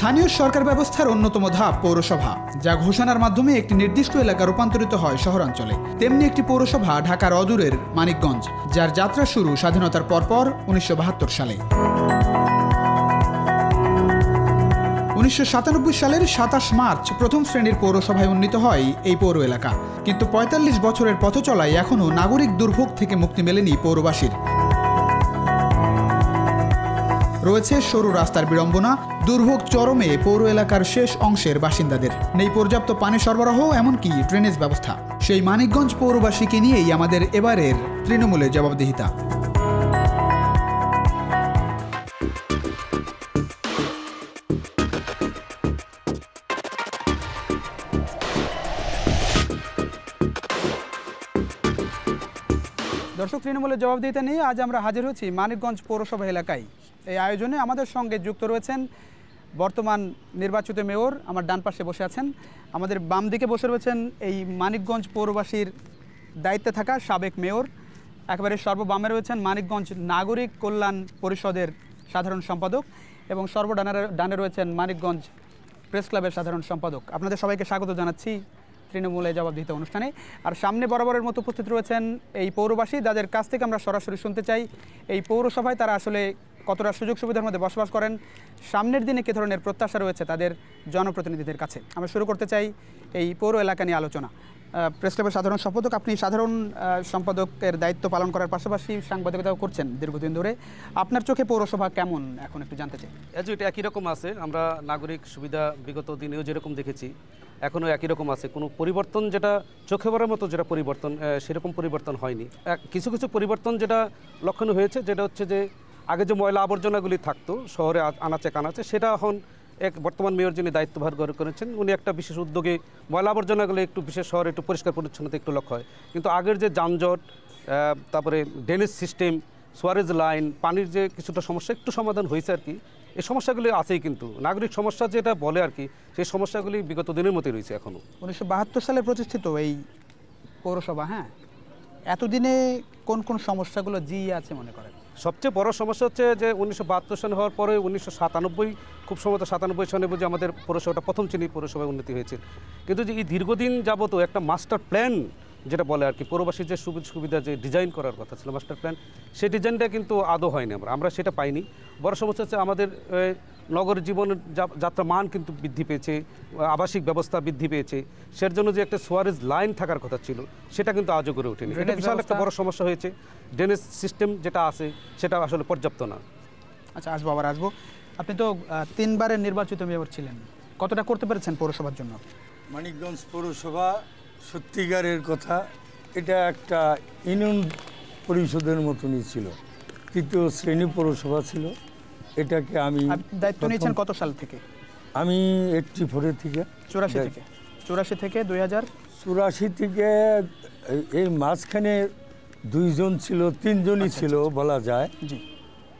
স্থানীয় সরকার ব্যবস্থার অন্যতম ধাপ পৌরসভা, যা ঘোষণার মাধ্যমে একটি নির্দিষ্ট এলাকা রূপান্তরিত হয় শহরাঞ্চলে। তেমনি একটি পৌরসভা ঢাকার অদূরের মানিকগঞ্জ, যার যাত্রা শুরু স্বাধীনতার পরপর ১৯৭২ সালে। ১৯৯৭ সালের ২৭ মার্চ প্রথম শ্রেণীর পৌরসভায় উন্নীত হয় এই পৌর এলাকা। কিন্তু ৪৫ বছরের পথ চলায় এখনও নাগরিক দুর্ভোগ থেকে মুক্তি মেলেনি পৌরবাসীর। রয়েছে সরু রাস্তার বিড়ম্বনা, দুর্ভোগ চরমে পৌর এলাকার শেষ অংশের বাসিন্দাদের। নেই পর্যাপ্ত পানি সরবরাহ, এমনকি ড্রেনেজ ব্যবস্থা। সেই মানিকগঞ্জ পৌরবাসীকে নিয়েই আমাদের এবারের তৃণমূলে জবাবদিহিতা। দর্শক, তৃণমূলের জবাবদিহিতা নিয়ে আজ আমরা হাজির হচ্ছি মানিকগঞ্জ পৌরসভা এলাকায়। এই আয়োজনে আমাদের সঙ্গে যুক্ত রয়েছেন বর্তমান নির্বাচিত মেয়র। আমার ডান পাশে বসে আছেন, আমাদের বাম দিকে বসে রয়েছেন এই মানিকগঞ্জ পৌরবাসীর দায়িত্বে থাকা সাবেক মেয়র। একেবারে সর্ববামে রয়েছেন মানিকগঞ্জ নাগরিক কল্যাণ পরিষদের সাধারণ সম্পাদক, এবং সর্বডানে রয়েছেন মানিকগঞ্জ প্রেস ক্লাবের সাধারণ সম্পাদক। আপনাদের সবাইকে স্বাগত জানাচ্ছি তৃণমূলে জবাবদিহিতা অনুষ্ঠানে। আর সামনে বরাবরের মতো উপস্থিত রয়েছেন এই পৌরবাসী, যাদের কাছ থেকে আমরা সরাসরি শুনতে চাই এই পৌরসভায় তারা আসলে কতটা সুযোগ সুবিধার মধ্যে বসবাস করেন, সামনের দিনে কী ধরনের প্রত্যাশা রয়েছে তাদের জনপ্রতিনিধিদের কাছে। আমরা শুরু করতে চাই এই পৌর এলাকা নিয়ে আলোচনা। প্রেস ক্লাবের সাধারণ সম্পাদক, আপনি সাধারণ সম্পাদকের দায়িত্ব পালন করার পাশাপাশি সাংবাদিকতাও করছেন দীর্ঘদিন ধরে। আপনার চোখে পৌরসভা কেমন এখন একটু জানতে চাই। এটা একই রকম আছে। আমরা নাগরিক সুবিধা বিগত দিনেও যেরকম দেখেছি এখনও একই রকম আছে। কোনো পরিবর্তন যেটা চোখে পড়ার মতো যেটা পরিবর্তন, সেরকম পরিবর্তন হয়নি। কিছু কিছু পরিবর্তন যেটা লক্ষণীয় হয়েছে, যেটা হচ্ছে যে আগে যে ময়লা আবর্জনাগুলি থাকতো শহরে আনাচে কানাচে, সেটা এখন বর্তমান মেয়র যিনি দায়িত্বভার করেছেন উনি একটা বিশেষ উদ্যোগে ময়লা আবর্জনাগুলো একটু বিশেষ শহরে একটু পরিষ্কার পরিচ্ছন্নতা একটু লক্ষ্য হয়। কিন্তু আগের যে যানজট, তারপরে ড্রেনেজ সিস্টেম, সোয়ারেজ লাইন, পানির যে কিছুটা সমস্যা একটু সমাধান হয়েছে আর কি। এই সমস্যাগুলি আছেই, কিন্তু নাগরিক সমস্যা যেটা বলে আর কি, সেই সমস্যাগুলি বিগত দিনের মতোই রয়েছে এখনও। ১৯৭২ সালে প্রতিষ্ঠিত এই পৌরসভা, হ্যাঁ, এতদিনে কোন কোন সমস্যাগুলো আছে মনে করেন? সবচেয়ে বড় সমস্যা হচ্ছে যে ১৯৭২ সালে হওয়ার পরে ১৯৯৭ খুব সম্ভবত ৯৭ সনে বুঝে আমাদের পৌরসভাটা প্রথম শ্রেণী পৌরসভায় উন্নতি হয়েছে। কিন্তু যে এই দীর্ঘদিন যাবত একটা মাস্টার প্ল্যান যেটা বলে আর কি, পৌরবাসীর যে সুবিধা যে ডিজাইন করার কথা ছিল মাস্টার প্ল্যান, সেই ডিজাইনটা কিন্তু আদৌ হয়নি, আমরা সেটা পাইনি। বড় সমস্যা হচ্ছে আমাদের নগর জীবনের যাত্রা মান কিন্তু বৃদ্ধি পেয়েছে, আবাসিক ব্যবস্থা বৃদ্ধি পেয়েছে, সের জন্য যে একটা সোয়ারেজ লাইন থাকার কথা ছিল সেটা কিন্তু আজও গড়ে ওঠেনি। এটা বিশাল একটা বড় সমস্যা হয়েছে। ড্রেনেজ সিস্টেম যেটা আছে সেটা আসলে পর্যাপ্ত না। আচ্ছা, আসবো। আপনি তো ৩ বারের নির্বাচিত মেয়র ছিলেন, কতটা করতে পেরেছেন পৌরসভার জন্য? মানিকগঞ্জ পৌরসভা সত্যিকারের কথা, এটা একটা ইউনিয়ন পরিষদের মতনই ছিল, তৃতীয় শ্রেণী পৌরসভা ছিল। এটাকে আমি দায়িত্ব নিয়েছেন কত সাল থেকে? আমি 84 থেকে 84 থেকে 2084 থেকে এই মাঝখানে 2 জন ছিল, 3 জনই ছিল বলা যায়। জি,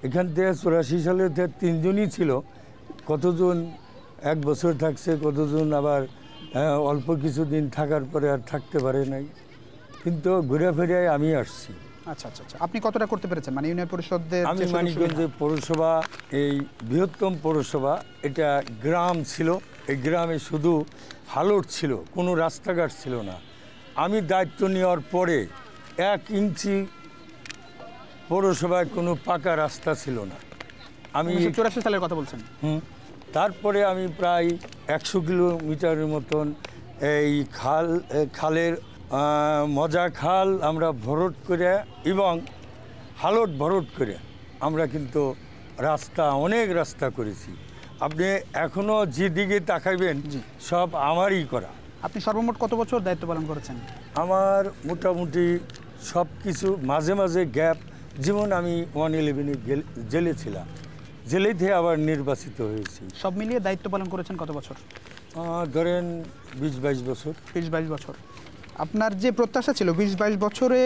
এখান থেকে 84 সালে 3 জনই ছিল। কতজন 1 বছর থাকছে, কতজন আবার অল্প কিছুদিন থাকার পরে আর থাকতে পারে নাই, কিন্তু ঘুরে ফিরে আমি আসছি। আচ্ছা, আপনি কতটা করতে পেরেছেন মানে ইউনিয়ন পরিষদের? আমি মানিকগঞ্জের পৌরসভা এই বৃহত্তম পৌরসভা, এটা গ্রাম ছিল। এই গ্রামে শুধু হালট ছিল, কোনো রাস্তাঘাট ছিল না। আমি দায়িত্ব নেওয়ার পরে 1 ইঞ্চি পৌরসভায় কোনো পাকা রাস্তা ছিল না। আমি 84 সালের কথা বলছেন? তারপরে আমি প্রায় 100 কিলোমিটারের মতন এই খালের মজা খাল আমরা ভরট করে এবং হালট ভরট করে আমরা কিন্তু অনেক রাস্তা করেছি। আপনি এখনও যেদিকে তাকাইবেন সব আমারই করা। আপনি সর্বমোট কত বছর দায়িত্ব পালন করেছেন? আমার মোটামুটি সব কিছু, মাঝে মাঝে গ্যাপ, যেমন আমি 111-এ জেলে ছিলাম, জেলে থেকে আবার নির্বাচিত হয়েছি। সব মিলিয়ে দায়িত্ব পালন করেছেন কত বছর? ধরেন 20-22 বছর। 20-22 বছর। আপনার যে প্রত্যাশা ছিল 20-22 বছরে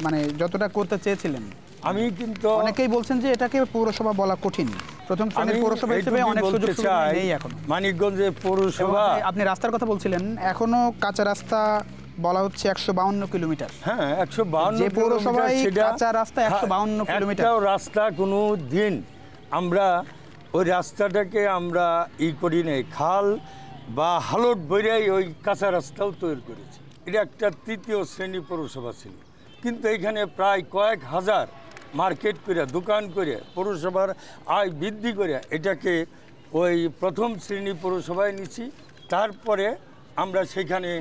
মানে যতটা করতে চেয়েছিলেন, আমি কিন্তু অনেকেই বলছেন যে এটাকে পৌরসভা বলা কঠিন। প্রথম শ্রেণীর পৌরসভা হিসেবে অনেক সুযোগ সুবিধা নেই এখন মানিকগঞ্জের পৌরসভা। আপনি রাস্তার কথা বলছিলেন, এখনো কাঁচা রাস্তা বলা হচ্ছে 152 কিলোমিটার। হ্যাঁ, 152 যে পৌরসভায় কাঁচা রাস্তা 152 কিলোমিটার। একটাও রাস্তা কোনো দিন আমরা ওই রাস্তাটাকে আমরা করি নাই, খাল বা হালট বইরাই ওই কাঁচা রাস্তাও তৈরি করেছি। এটা একটা তৃতীয় শ্রেণী পৌরসভা ছিল, কিন্তু এখানে প্রায় কয়েক হাজার মার্কেট করে দোকান করে পৌরসভার আয় বৃদ্ধি করে এটাকে ওই প্রথম শ্রেণী পৌরসভায় নিচ্ছি। তারপরে আমরা সেখানে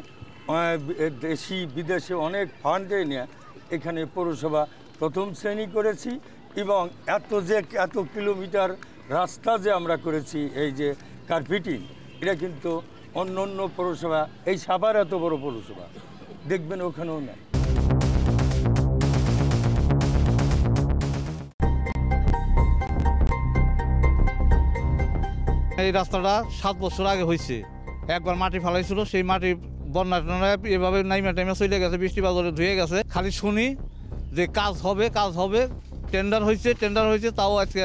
দেশি বিদেশে অনেক ফান্ডে নিয়ে এখানে পৌরসভা প্রথম শ্রেণী করেছি। এবং এত কিলোমিটার রাস্তা যে আমরা করেছি, এই যে কার্পেটিং, এটা কিন্তু অন্য অন্য পৌরসভা, এই সাভার এত বড় পৌরসভা দেখবেন ওখানেও নাই। এই রাস্তাটা 7 বছর আগে হয়েছে, একবার মাটি ফেলাইছিল, সেই মাটি বন্যা এভাবে নাইমা টাইমা চলে গেছে, বৃষ্টি বাদলে ধুয়ে গেছে। খালি শুনি যে কাজ হবে, টেন্ডার হয়েছে, তাও আজকে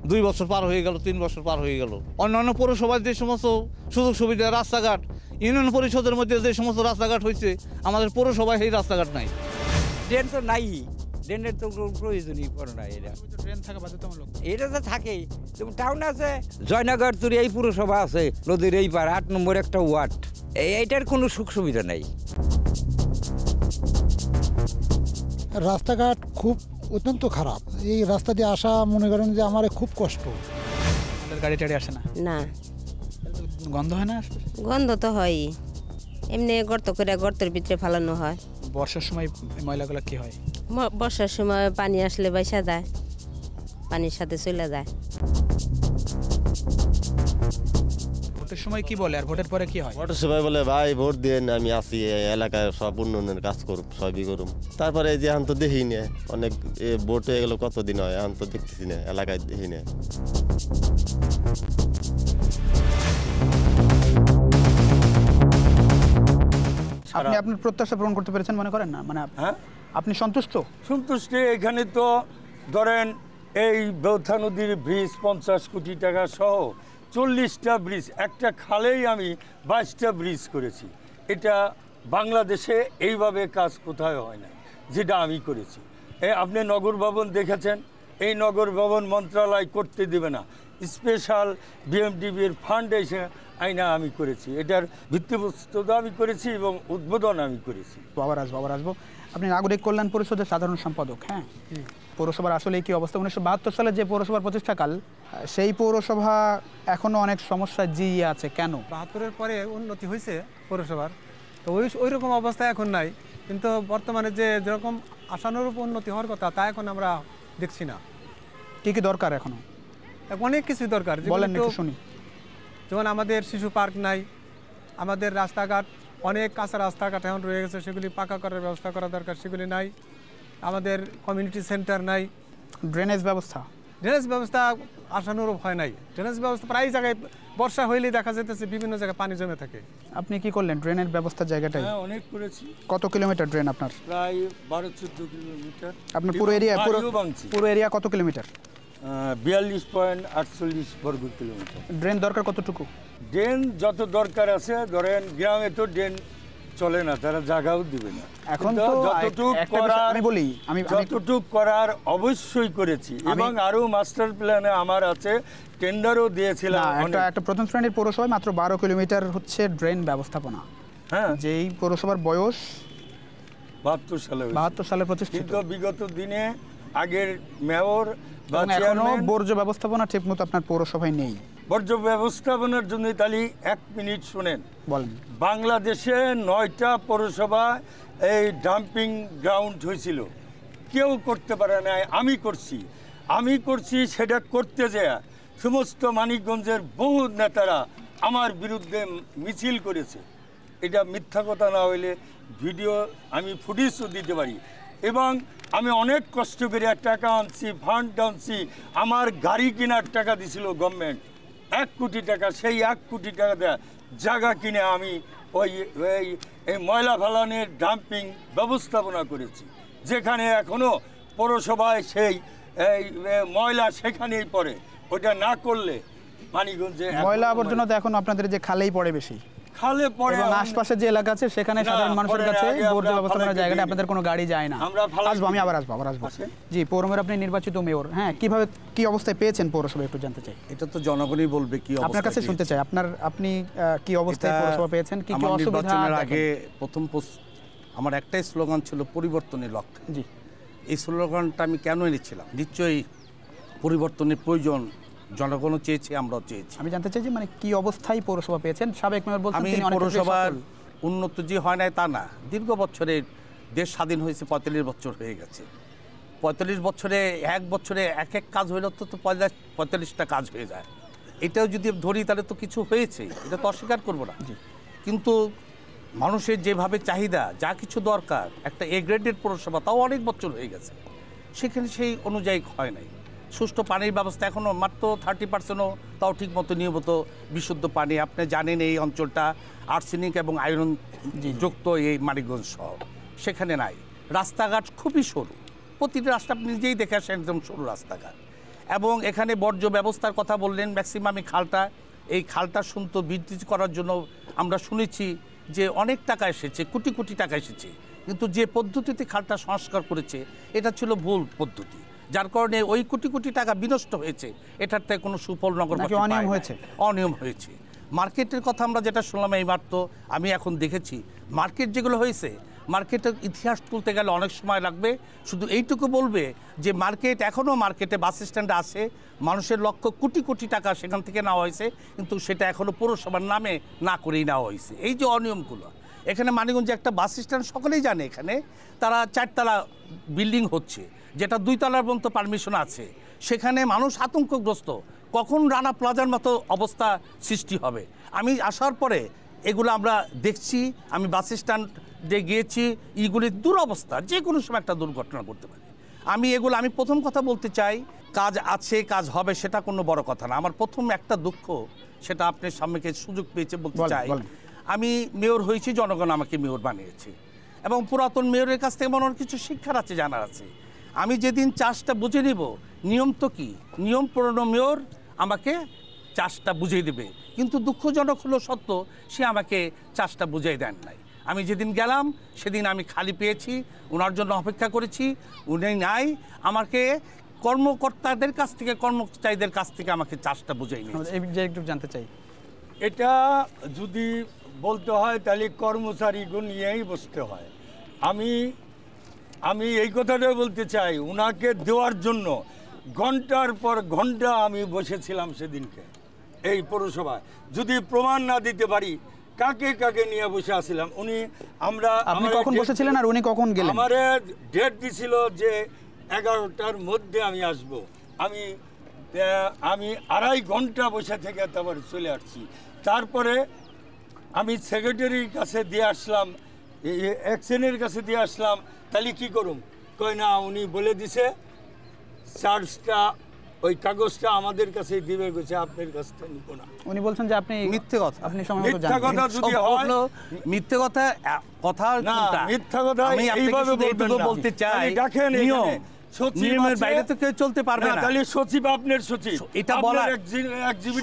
2 বছর পার হয়ে গেল, 3 বছর পার হয়ে গেল। অন্যান্য পৌরসভায় যে সমস্ত সুযোগ সুবিধা, রাস্তাঘাট, ইউনিয়ন পরিষদের মধ্যে যে সমস্ত রাস্তাঘাট হয়েছে, আমাদের পৌরসভায় সেই রাস্তাঘাট নাই। ট্রেন তো নাই, ট্রেনের তো প্রয়োজনই পড়ে না। ট্রেন থাকা বাধ্যতামূলক, এটা তো থাকেই। টাউন আছে, জয়নগর তুরি এই পুরসভা আছে, নদীর এই পার 8 নম্বর একটা ওয়ার্ড, এইটার কোনো সুখ সুবিধা নাই। রাস্তাঘাট খুব অত্যন্ত খারাপ। এই রাস্তা দিয়ে আসা মনে করেন যে আমার খুব কষ্ট। আমাদের গাড়ি টাড়ি আসে না, না, গন্ধ হয় না? গন্ধ তো হয়ই, এমনি গর্ত করে গর্তের ভিতরে ফালানো হয়। বর্ষার সময় এই ময়লাগুলো কি হয়? বর্ষার সময় পানি আসলে বাইসা যায়, পানির সাথে চলে যায়। ভোটের সময় কি বলে আর ভোটের পরে কি হয়? ভোটের সময় বলে ভাই ভোট দেন, আমি আসি এই এলাকায় সব উন্নয়নের কাজ করুম, সবই করুম। তারপরে এই যে এখন তো দেখি না, অনেক ভোট হয়ে গেল, কতদিন হয়, এখন তো দেখতেছি না, এলাকায় দেখি না। আপনি আপনার প্রত্যাশা পূরণ করতে পেরেছেন মনে করেন না? মানে হ্যাঁ, আপনি সন্তুষ্ট? সন্তুষ্টি। এখানে তো ধরেন এই বেউথা নদীর ব্রিজ 50 কোটি টাকা সহ 40টা ব্রিজ, একটা খালেই আমি 22টা ব্রিজ করেছি। এটা বাংলাদেশে এইভাবে কাজ কোথায় হয় না যেটা আমি করেছি। আপনি নগর ভবন দেখেছেন, এই নগর ভবন মন্ত্রণালয় করতে দেবে না, স্পেশাল বিএমডিবির ফান্ড এসে আইনা আমি করেছি। এটার ভিত্তিপ্রস্তর আমি করেছি এবং উদ্বোধন আমি করেছি। আবার আসবো। আপনি নাগরিক কল্যাণ পরিষদের সাধারণ সম্পাদক। হ্যাঁ, পৌরসভার আসলে কি অবস্থা? 1972 সালে যে পৌরসভার প্রতিষ্ঠাকাল, সেই পৌরসভা এখনো অনেক সমস্যা জিইয়ে আছে। কেন? 72-এর পরে উন্নতি হয়েছে পৌরসভার, তো ওই রকম অবস্থা এখন নাই। কিন্তু বর্তমানে যেরকম আশানুরূপ উন্নতি হওয়ার কথা, তা এখন আমরা দেখছি না। কি দরকার এখনো? অনেক কিছু দরকার, বলেন একটু শুনি। যেমন আমাদের শিশু পার্ক নাই, আমাদের রাস্তাঘাট, অনেক কাঁচা রাস্তাঘাট এখন রয়ে গেছে, সেগুলি পাকা করার ব্যবস্থা করা দরকার, সেগুলি নাই। আমাদের কমিউনিটি সেন্টার নাই। ড্রেনেজ ব্যবস্থা আশানুরূপ হয় নাই। ড্রেনেজ ব্যবস্থা প্রায় জায়গায় বর্ষা হইলেই দেখা যেতেছে বিভিন্ন জায়গায় পানি জমে থাকে। আপনি কি করলেন ড্রেনের ব্যবস্থা জায়গাটায়? হ্যাঁ, অনেক করেছি। কত কিলোমিটার ড্রেন আপনার? প্রায় 12-14 কিলোমিটার। আপনার পুরো এরিয়া কত কিলোমিটার? 42.48 বর্গ কিলোমিটার। ড্রেন দরকার কতটুকু? ড্রেন যত দরকার আছে, ধরেন গ্রামে তো ড্রেন চলে না, তারা জায়গাও দিবে না। এখন তো যতটুক করার অবশ্যই করেছি, এবং আরো মাস্টার প্ল্যানে আমার আছে, টেন্ডারও দিয়েছিলাম। একটা প্রথম শ্রেণীর পৌরসভায় মাত্র 12 কিলোমিটার হচ্ছে ড্রেন ব্যবস্থাপনা। হ্যাঁ, যেই পৌরসভার বয়স 72 সালে প্রতিষ্ঠিত। কিন্তু বিগত দিনে আগের মেয়র বা এখনো বর্জ্য ব্যবস্থাপনা ঠিকমতো আপনার পৌরসভায় নেই। বর্জ্য ব্যবস্থাপনার জন্য তাহলে 1 মিনিট শুনেন। বলেন। বাংলাদেশে 9টা পৌরসভা এই ডাম্পিং গ্রাউন্ড হয়েছিল, কেউ করতে পারে না। আমি করছি সেটা করতে যায় সমস্ত মানিকগঞ্জের বহু নেতারা আমার বিরুদ্ধে মিছিল করেছে। এটা মিথ্যা কথা না হইলে ভিডিও আমি ফুটেজও দিতে পারি। এবং আমি অনেক কষ্ট করে টাকা আনছি, ফান্ড আনছি। আমার গাড়ি কেনার টাকা দিছিল গভর্নমেন্ট 1 কোটি টাকা। সেই 1 কোটি টাকা দেয়া জায়গা কিনে আমি এই ময়লা ফেলানোর ডাম্পিং ব্যবস্থাপনা করেছি, যেখানে এখনও পৌরসভায় সেই ময়লা সেখানেই পড়ে। ওটা না করলে মানিকগঞ্জে ময়লা আবর্জনা তো এখন আপনাদের যে খালেই পড়ে বেশি। খালে পরে এবং আশপাশের যে এলাকা আছে সেখানে সাধারণ মানুষের কাছে বর্জ্য ব্যবস্থাপনার জায়গাটা আপনাদের কোনো গাড়ি যায় না। আসবো, আমি আবার আসবো। জি, পৌর মেয়র আপনি নির্বাচিত মেয়র, হ্যাঁ, কিভাবে কি অবস্থায় পেয়েছেন পৌরসভা একটু জানতে চাই। এটা তো জনগণই বলবে কি অবস্থা, আপনার কাছে শুনতে চাই আপনি কি অবস্থায় পৌরসভা পেয়েছেন, কি কি অসুবিধা? নির্বাচনের আগে প্রথম আমার একটাই স্লোগান ছিল পরিবর্তনের লক্ষ্যে। জি, এই স্লোগানটা আমি কেন এনেছিলাম? নিশ্চয়ই পরিবর্তনের প্রয়োজন জনগণও চেয়েছে, আমরাও চেয়েছি। আমি জানতে চাই যে মানে কি অবস্থায় পৌরসভা পেয়েছেন? সাবেক মেয়র বলছেন আমি তিনি অনেক পৌরসভার উন্নত যে হয় নাই তা না, দীর্ঘ বছরের দেশ স্বাধীন হয়েছে 45 বছর হয়ে গেছে। 45 বছরে এক বছরে এক এক কাজ হইলে তো 45টা কাজ হয়ে যায়। এটাও যদি ধরি তাহলে তো কিছু হয়েছে, এটা তো অস্বীকার করবো না। কিন্তু মানুষের যেভাবে চাহিদা, যা কিছু দরকার, একটা এ গ্রেডেড পৌরসভা তাও অনেক বছর হয়ে গেছে, সেখানে সেই অনুযায়ী হয় নাই। সুষ্ঠু পানির ব্যবস্থা এখনও মাত্র 30%ও তাও ঠিক মতো নিয়মিত বিশুদ্ধ পানি। আপনি জানেন এই অঞ্চলটা আর্সেনিক এবং আয়রন যুক্ত এই মানিকগঞ্জ শহর, সেখানে নাই। রাস্তাঘাট খুবই সরু, প্রতিটি রাস্তা আপনি নিজেই দেখে আসেন, একদম সরু রাস্তাঘাট। এবং এখানে বর্জ্য ব্যবস্থার কথা বললেন, ম্যাক্সিমামই খালটা, এই খালটা শুনতো বৃদ্ধি করার জন্য আমরা শুনেছি যে অনেক টাকা এসেছে, কোটি কোটি টাকা এসেছে, কিন্তু যে পদ্ধতিতে খালটা সংস্কার করেছে এটা ছিল ভুল পদ্ধতি, যার কারণে ওই কোটি কোটি টাকা বিনষ্ট হয়েছে। এটার থেকে কোনো সুফল নগরবাসী অনিয়ম হয়েছে। অনিয়ম হয়েছে। মার্কেটের কথা আমরা যেটা শুনলাম এই মাত্র, আমি এখন দেখেছি মার্কেট যেগুলো হয়েছে, মার্কেটের ইতিহাস তুলতে গেলে অনেক সময় লাগবে। শুধু এইটুকু বলবে যে মার্কেট এখনও মার্কেটে বাস স্ট্যান্ডে আছে, মানুষের লক্ষ কোটি কোটি টাকা সেখান থেকে নেওয়া হয়েছে, কিন্তু সেটা এখনও পৌরসভার নামে না করেই নেওয়া হয়েছে। এই যে অনিয়মগুলো, এখানে মানিকগঞ্জে একটা বাস স্ট্যান্ড সকলেই জানে, এখানে তারা 4তলা বিল্ডিং হচ্ছে, যেটা 2 তলার পর্যন্ত পারমিশন আছে, সেখানে মানুষ আতঙ্কগ্রস্ত, কখন রানা প্লাজার মতো অবস্থা সৃষ্টি হবে। আমি আসার পরে এগুলো আমরা দেখছি, আমি বাস স্ট্যান্ডে গিয়েছি, এইগুলির দুরবস্থা, যে কোনো সময় একটা দুর্ঘটনা ঘটতে পারে। আমি প্রথম কথা বলতে চাই, কাজ আছে, কাজ হবে, সেটা কোনো বড় কথা না। আমার প্রথম একটা দুঃখ, সেটা আপনার সামনে সুযোগ পেয়েছে বলতে চাই। আমি মেয়র হয়েছি, জনগণ আমাকে মেয়র বানিয়েছে, এবং পুরাতন মেয়রের কাছ থেকে মনে কিছু শিক্ষার আছে, জানার আছে। আমি যেদিন চাষটা বুঝে নিব, নিয়ম তো কি, নিয়ম পুরনো মেয়র আমাকে চাষটা বুঝিয়ে দেবে, কিন্তু দুঃখজনক হলো সত্য, সে আমাকে চাষটা বুঝিয়ে দেন নাই। আমি যেদিন গেলাম সেদিন আমি খালি পেয়েছি, ওনার জন্য অপেক্ষা করেছি, উনি নাই, আমাকে কর্মকর্তাদের কাছ থেকে, কর্মচারীদের কাছ থেকে আমাকে চাষটা বুঝিয়ে নিয়েছে। একটু জানতে চাই, এটা যদি বলতে হয় তাহলে কর্মচারীগুলো নিয়েই বসতে হয়। আমি এই কথাটাই বলতে চাই, ওনাকে দেওয়ার জন্য ঘন্টার পর ঘন্টা আমি বসেছিলাম সেদিনকে এই পৌরসভায়। যদি প্রমাণ না দিতে পারি, কাকে কাকে নিয়ে বসে আসছিলাম। আপনি কখন বসেছিলেন আর উনি কখন গেলেন? আমার ডেট দিছিল যে 11টার মধ্যে আমি আসব। আমি 2.5 ঘন্টা বসে থেকে তারপর চলে আসছি। তারপরে আমি সেক্রেটারির কাছে দিয়ে আসলাম, এক্সেনের কাছে দিয়ে আসলাম, তাহলে কী করুম? কই না, উনি বলে দিছে চার্জটা, ওই কাগজটা আমাদের কাছে দিবে, গেছে আপনার কাছ থেকে নিব না। উনি বলছেন যে আপনি মিথ্যে কথা, আপনি সময় মতো মিথ্যা কথা যদি হয়, মিথ্যে কথা, কথা না, মিথ্যা কথা আমি এইভাবে বলতে চাই, দেখেন নিয়মের বাইরে তো কেউ চলতে পারবে না। তাহলে সচিব, আপনার সচিব, এটা বলার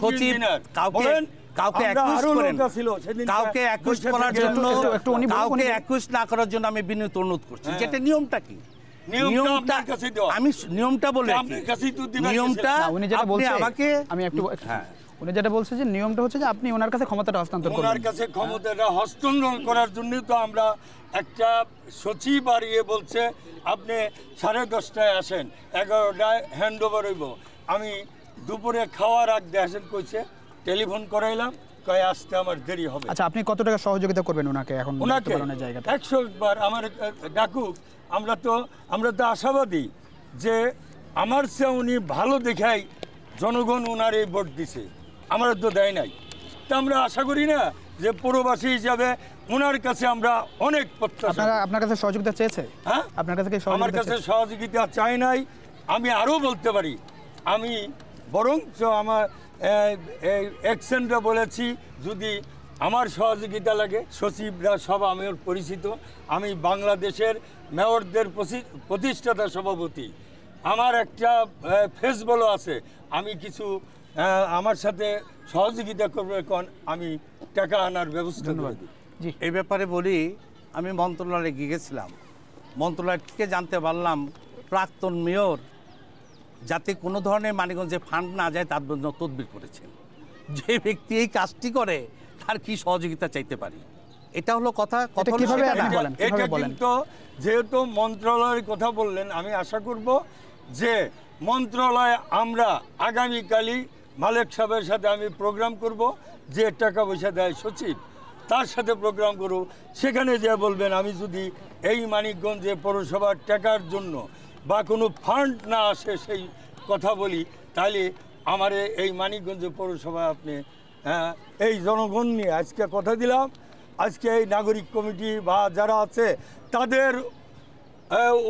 সচিব কাউকে অ্যাকিউজ করার জন্য, কাউকে অ্যাকিউজ না করার জন্য আমি বিনীত অনুরোধ করছি। যেটা নিয়মটা কি, আমি নিয়মটা বলে নিয়মটা উনি যেটা বলছেন, আমি একটু, উনি যেটা বলছে যে নিয়মটা হচ্ছে যে আপনি ওনার কাছে ক্ষমতাটা হস্তান্তর করবেন। ওনার কাছে ক্ষমতাটা হস্তান্তর করার জন্য তো আমরা একটা সচিব বাড়িয়ে বলছে আপনি 10:30টায় আসেন, 11টায় হ্যান্ড ওভার হইব। আমি দুপুরে খাওয়ার আগ দিয়ে আসেন কইছে, টেলিফোন করাইলাম, কয় আসতে আমার দেরি হবে। আচ্ছা, আপনি কত টাকা সহযোগিতা করবেন ওনাকে এখন? ওনাকে 100 বার আমার ডাকুক, আমরা তো আশাবাদী যে আমার চেয়ে উনি ভালো দেখাই জনগণ ওনার এই ভোট দিছে, আমার তো দেয় নাই। তা আমরা আশা করি না যে পৌরবাসী হিসাবে ওনার কাছে আমরা অনেক প্রত্যাশা। আপনার কাছে সহযোগিতা চেয়েছে? হ্যাঁ, আপনার কাছে কি আমার কাছে সহযোগিতা চাই নাই। আমি আরও বলতে পারি, আমি বরঞ্চ আমার এক্সেন্টরা বলেছি, যদি আমার সহযোগিতা লাগে, সচিবরা সব আমার পরিচিত, আমি বাংলাদেশের মেয়রদের প্রতিষ্ঠাতা সভাপতি, আমার একটা ফেসবুকও আছে, আমি কিছু আমার সাথে সহযোগিতা করবে, এখন আমি টাকা আনার ব্যবস্থা করে দিই। জি, এই ব্যাপারে বলি, আমি মন্ত্রণালয়ে গিয়েছিলাম, মন্ত্রণালয় থেকে জানতে পারলাম প্রাক্তন মেয়র যাতে কোনো ধরনের মানিকগঞ্জে ফান্ড না যায় তার জন্য তদবির করেছেন। যে ব্যক্তি এই কাজটি করে তার কি সহযোগিতা চাইতে পারি, এটা হলো কথা। এটা হলো কিভাবে সেটা আপনি না। বলেন? এটা বলেন? কিন্তু যেহেতু মন্ত্রণালয়ের কথা বললেন, আমি আশা করব যে মন্ত্রণালয়ে আমরা আগামীকালই মালিক সাহেবের সাথে আমি প্রোগ্রাম করব, যে টাকা পয়সা দেয় সচিব তার সাথে প্রোগ্রাম করব। সেখানে যে বলবেন আমি যদি এই মানিকগঞ্জে পৌরসভার টাকার জন্য বা কোনো ফান্ড না আসে সেই কথা বলি, তাহলে আমার এই মানিকগঞ্জ পৌরসভা আপনি এই জনগণ নিয়ে আজকে কথা দিলাম। আজকে এই নাগরিক কমিটি বা যারা আছে তাদের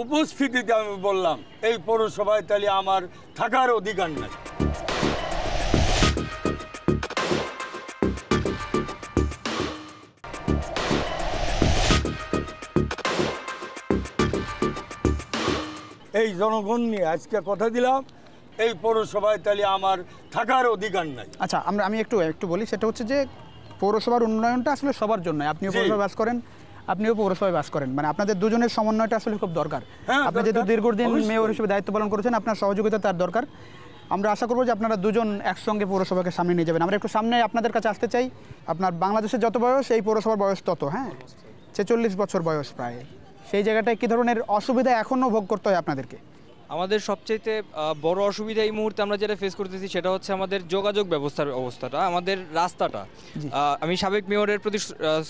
উপস্থিতিতে আমি বললাম এই পৌরসভায় তাহলে আমার থাকার অধিকার নাই। এই জনগণ নিয়ে আজকে কথা দিলাম এই পৌরসভায় তাহলে আমার থাকার অধিকার নাই। আচ্ছা, আমি একটু বলি, সেটা হচ্ছে যে পৌরসভার উন্নয়নটা আসলে সবার জন্য। আপনিও পৌরসভায় বাস করেন, আপনিও পৌরসভায় বাস করেন, মানে আপনাদের দুজনের সমন্বয়টা আসলে খুব দরকার। আপনি যেহেতু দীর্ঘদিন মেয়র হিসেবে দায়িত্ব পালন করেছেন, আপনার সহযোগিতা তার দরকার। আমরা আশা করবো যে আপনারা দুজন একসঙ্গে পৌরসভাকে সামনে নিয়ে যাবেন। আমরা একটু সামনে আপনাদের কাছে আসতে চাই। আপনার বাংলাদেশের যত বয়স, এই পৌরসভার বয়স তত, হ্যাঁ 46 বছর বয়স প্রায়। সেই জায়গাটায় কী ধরনের অসুবিধা এখনও ভোগ করতে হয় আপনাদেরকে? আমাদের সবচাইতে বড় অসুবিধা এই মুহূর্তে আমরা যেটা ফেস করতেছি সেটা হচ্ছে আমাদের যোগাযোগ ব্যবস্থার অবস্থাটা, আমাদের রাস্তাটা। আমি সাবেক মেয়রের প্রতি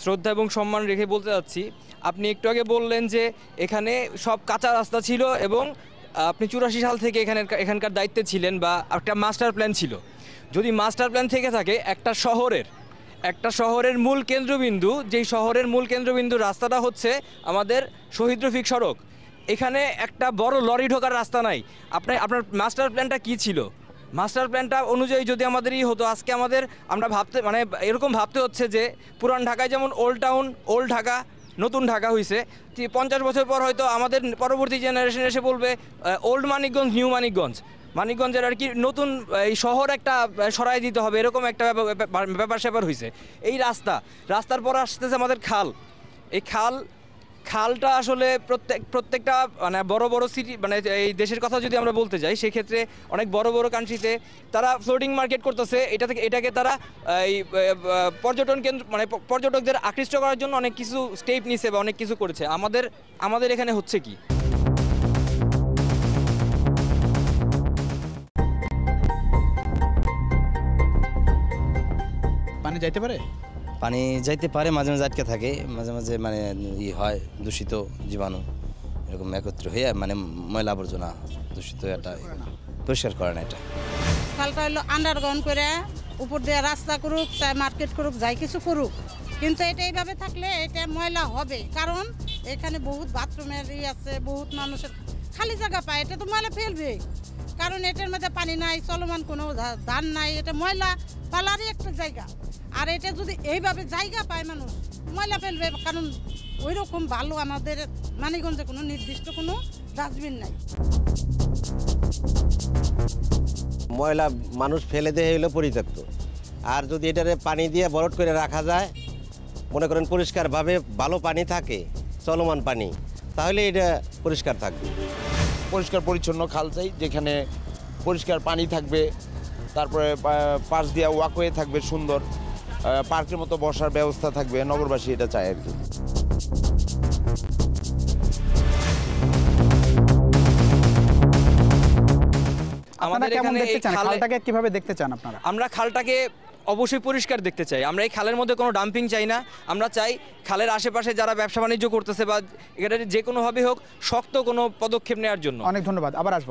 শ্রদ্ধা এবং সম্মান রেখে বলতে চাচ্ছি, আপনি একটু আগে বললেন যে এখানে সব কাঁচা রাস্তা ছিল এবং আপনি 84 সাল থেকে এখানকার দায়িত্বে ছিলেন বা একটা মাস্টার প্ল্যান ছিল। যদি মাস্টার প্ল্যান থেকে থাকে একটা শহরের মূল কেন্দ্রবিন্দু, যেই শহরের মূল কেন্দ্রবিন্দু রাস্তাটা হচ্ছে আমাদের শহীদ রফিক সড়ক, এখানে একটা বড় লরি ঢোকার রাস্তা নাই। আপনার মাস্টার প্ল্যানটা কি ছিল? মাস্টার প্ল্যানটা অনুযায়ী যদি আমাদেরই হতো, আজকে আমরা এরকম ভাবতে হচ্ছে যে পুরান ঢাকায় যেমন ওল্ড টাউন, ওল্ড ঢাকা, নতুন ঢাকা হয়েছে, 50 বছর পর হয়তো আমাদের পরবর্তী জেনারেশন এসে বলবে ওল্ড মানিকগঞ্জ, নিউ মানিকগঞ্জের আর কি নতুন এই শহর একটা সরাই দিতে হবে, এরকম একটা ব্যাপার স্যাপার হয়েছে। এই রাস্তার পর আসতেছে আমাদের খাল। এই খালটা আসলে প্রত্যেকটা মানে বড় বড় সিটি, মানে এই দেশের কথা যদি আমরা বলতে যাই, সেক্ষেত্রে অনেক বড় বড় কান্ট্রিতে তারা ফ্লোটিং মার্কেট করতেছে। এটাকে তারা এই পর্যটন কেন্দ্র, মানে পর্যটকদের আকৃষ্ট করার জন্য অনেক কিছু স্টেপ নিছে বা অনেক কিছু করেছে। আমাদের এখানে হচ্ছে কি? পানি যাইতে পারে? পানি যাইতে পারে, মাঝে মাঝে আটকে থাকে, মাঝে মাঝে মানে হয় দূষিত জীবাণু এরকম একত্র হয়ে মানে ময়লা আবর্জনা দূষিত, এটা পরিষ্কার করে না। এটা খালটা হলো আন্ডারগ্রাউন্ড করে উপর দিয়ে রাস্তা করুক, চাই মার্কেট করুক, যাই কিছু করুক, কিন্তু এটা এইভাবে থাকলে এটা ময়লা হবে। কারণ এখানে বহুত বাথরুমের আছে, বহুত মানুষের খালি জায়গা পায়, এটা তো ময়লা ফেলবে। কারণ এটার মধ্যে পানি নাই, চলমান কোনো ধান নাই, এটা ময়লা ফেলারই একটা জায়গা। আর এটা যদি এইভাবে জায়গা পায় মানুষ, ময়লা ফেলবে। কারণ ওই রকম ভালো আমাদের মানিকগঞ্জে কোনো নির্দিষ্ট কোনো ডাস্টবিন নাই। ময়লা মানুষ ফেলে দেয় হলো পরিত্যক্ত, আর যদি এটারে পানি দিয়ে বরট করে রাখা যায়, মনে করেন পরিষ্কারভাবে ভালো পানি থাকে, চলমান পানি, তাহলে এটা পরিষ্কার থাকবে। পরিষ্কার পরিচ্ছন্ন খাল চাই, যেখানে পরিষ্কার পানি থাকবে, তারপরে পাশ দিয়ে ওয়াকওয়ে থাকবে, সুন্দর পার্কের মতো বসার ব্যবস্থা থাকবে। নগরবাসী এটা চায় আর কি। আমাদের এখানে এই খালটাকে কিভাবে দেখতে চান আপনারা? আমরা খালটাকে অবশ্যই পরিষ্কার দেখতে চাই। আমরা এই খালের মধ্যে কোনো ডাম্পিং চাই না। আমরা চাই খালের আশেপাশে যারা ব্যবসা বাণিজ্য করতেছে বা এটা যে কোনোভাবে হোক শক্ত কোনো পদক্ষেপ নেওয়ার জন্য। অনেক ধন্যবাদ। আবার আসবো।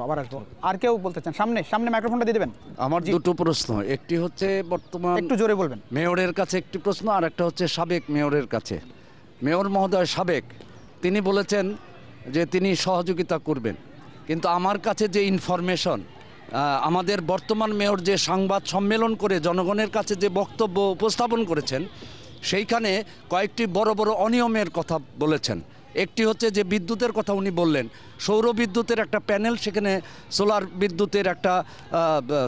আর কেউ বলতে চান? সামনে মাইক্রোফোনটা দিয়ে দেবেন। আমার দুটো প্রশ্ন, একটি হচ্ছে বর্তমান একটু জোরে বলবেন মেয়রের কাছে একটি প্রশ্ন, আর একটা হচ্ছে সাবেক মেয়রের কাছে। মেয়র মহোদয় সাবেক, তিনি বলেছেন যে তিনি সহযোগিতা করবেন, কিন্তু আমার কাছে যে ইনফরমেশন, আমাদের বর্তমান মেয়র যে সংবাদ সম্মেলন করে জনগণের কাছে যে বক্তব্য উপস্থাপন করেছেন, সেইখানে কয়েকটি বড় বড় অনিয়মের কথা বলেছেন। একটি হচ্ছে যে বিদ্যুতের কথা উনি বললেন, সৌর বিদ্যুতের একটা প্যানেল, সেখানে সোলার বিদ্যুতের একটা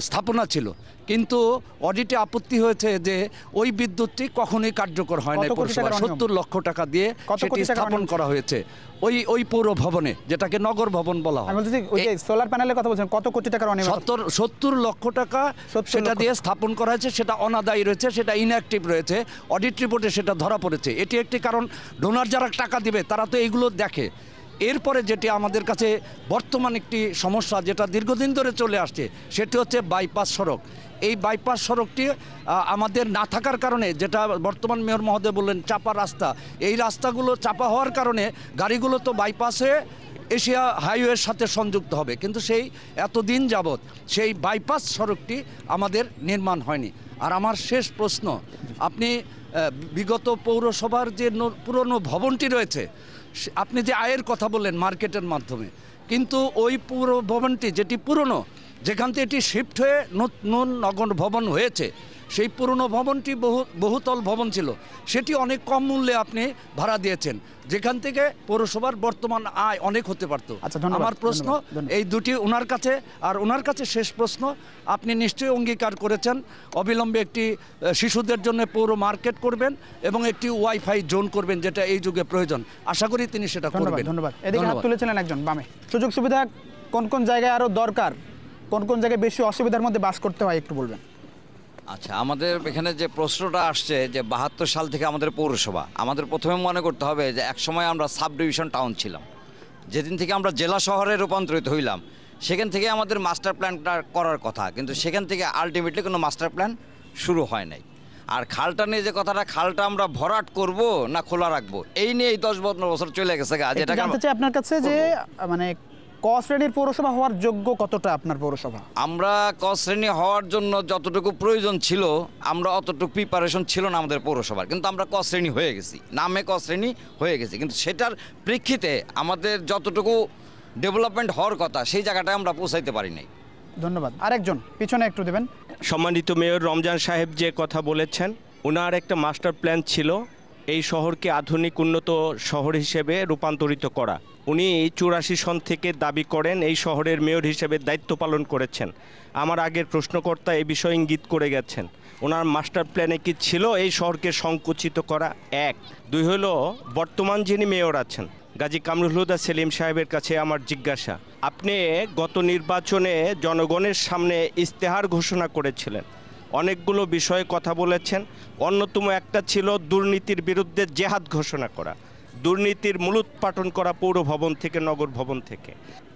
স্থাপনা ছিল, কিন্তু অডিটে আপত্তি হয়েছে যে ওই বিদ্যুৎটি কখনোই কার্যকর হয় না। কত কোটি টাকার অনিয়ম? 70 লক্ষ টাকা দিয়ে কত সেটি কোটি টাকার স্থাপন অনিয়ম? করা হয়েছে ওই পৌর ভবনে, যেটাকে নগর ভবন বলা হয়। আমি বলছি ওই যে সোলার প্যানেলের কথা বলছেন, কত কোটি টাকার অনিয়ম? 70 লক্ষ টাকা সেটা দিয়ে স্থাপন করা হয়েছে, সেটা অনাদায়ী রয়েছে, সেটা ইনঅ্যাক্টিভ রয়েছে, অডিট রিপোর্টে সেটা ধরা পড়েছে। এটি একটি কারণ, ডোনার যারা টাকা দিবে তারা তো এইগুলো দেখে। এরপরে যেটি আমাদের কাছে বর্তমান একটি সমস্যা, যেটা দীর্ঘদিন ধরে চলে আসছে, সেটি হচ্ছে বাইপাস সড়ক। এই বাইপাস সড়কটি আমাদের না থাকার কারণে, যেটা বর্তমান মেয়র মহোদয় বললেন চাপা রাস্তা, এই রাস্তাগুলো চাপা হওয়ার কারণে গাড়িগুলো তো বাইপাসে এশিয়া হাইওয়ের সাথে সংযুক্ত হবে, কিন্তু সেই এতদিন যাবৎ সেই বাইপাস সড়কটি আমাদের নির্মাণ হয়নি। আর আমার শেষ প্রশ্ন, আপনি বিগত পৌরসভার যে পুরনো ভবনটি রয়েছে, আপনি যে আয়ের কথা বললেন মার্কেটের মাধ্যমে, কিন্তু ওই পুরো ভবনটি যেটি পুরনো, যেখান থেকে এটি শিফট হয়ে নতুন নগর ভবন হয়েছে, সেই পুরনো ভবনটি বহুতল ভবন ছিল, সেটি অনেক কম মূল্যে আপনি ভাড়া দিয়েছেন, যেখান থেকে পৌরসভার বর্তমান আয় অনেক হতে পারত। আমার প্রশ্ন এই দুটি ওনার কাছে। আর ওনার কাছে শেষ প্রশ্ন, আপনি নিশ্চয়ই অঙ্গীকার করেছেন অবিলম্বে একটি শিশুদের জন্য পৌর মার্কেট করবেন এবং একটি ওয়াইফাই জোন করবেন, যেটা এই যুগে প্রয়োজন। আশা করি তিনি সেটা করবেন। ধন্যবাদ। এদিকে হাত তুলেছিলেন একজন বামে। সুযোগ সুবিধা কোন কোন জায়গায় আরো দরকার, কোন কোন জায়গায় বেশি অসুবিধার মধ্যে বাস করতে হয় একটু বলবেন। আচ্ছা, আমাদের এখানে যে প্রশ্নটা আসছে যে 72 সাল থেকে আমাদের পৌরসভা, আমাদের প্রথমে মনে করতে হবে যে একসময় আমরা সাব ডিভিশন টাউন ছিলাম। যেদিন থেকে আমরা জেলা শহরে রূপান্তরিত হইলাম, সেখান থেকে আমাদের মাস্টার প্ল্যানটা করার কথা, কিন্তু সেখান থেকে আলটিমেটলি কোনো মাস্টার প্ল্যান শুরু হয় নাই। আর খালটা নিয়ে যে কথাটা, খালটা আমরা ভরাট করব না খোলা রাখবো, এই নিয়ে 10-15 বছর চলে গেছে। যেটা জানতে চাই আপনার কাছে যে মানে ক শ্রেণীর পৌরসভা হওয়ার যোগ্য কতটা আপনার পৌরসভা? আমরা ক শ্রেণী হওয়ার জন্য যতটুকু প্রয়োজন ছিল, আমরা অতটুকু প্রিপারেশন ছিল না আমাদের পৌরসভার, কিন্তু আমরা ক শ্রেণী হয়ে গেছি, নামে ক শ্রেণী হয়ে গেছি, কিন্তু সেটার প্রেক্ষিতে আমাদের যতটুকু ডেভেলপমেন্ট হওয়ার কথা সেই জায়গাটায় আমরা পৌঁছাইতে পারি নাই। ধন্যবাদ। আরেকজন পিছনে একটু দেবেন। সম্মানিত মেয়র রমজান সাহেব যে কথা বলেছেন, ওনার একটা মাস্টার প্ল্যান ছিল এই শহরকে আধুনিক উন্নত শহর হিসেবে রূপান্তরিত করা। উনি 84 সন থেকে দাবি করেন এই শহরের মেয়র হিসেবে দায়িত্ব পালন করেছেন। আমার আগের প্রশ্নকর্তা এই বিষয়ে ইঙ্গিত করে গেছেন। ওনার মাস্টার প্ল্যানে কি ছিল এই শহরকে সংকুচিত করা? 1, 2 হলো বর্তমান যিনি মেয়র আছেন গাজী কামরুল হুদা সেলিম সাহেবের কাছে আমার জিজ্ঞাসা, আপনি গত নির্বাচনে জনগণের সামনে ইস্তেহার ঘোষণা করেছিলেন, অনেকগুলো বিষয়ে কথা বলেছেন, অন্যতম একটা ছিল দুর্নীতির বিরুদ্ধে জেহাদ ঘোষণা করা, দুর্নীতির মূলোৎপাটন করা পৌর ভবন থেকে, নগর ভবন থেকে।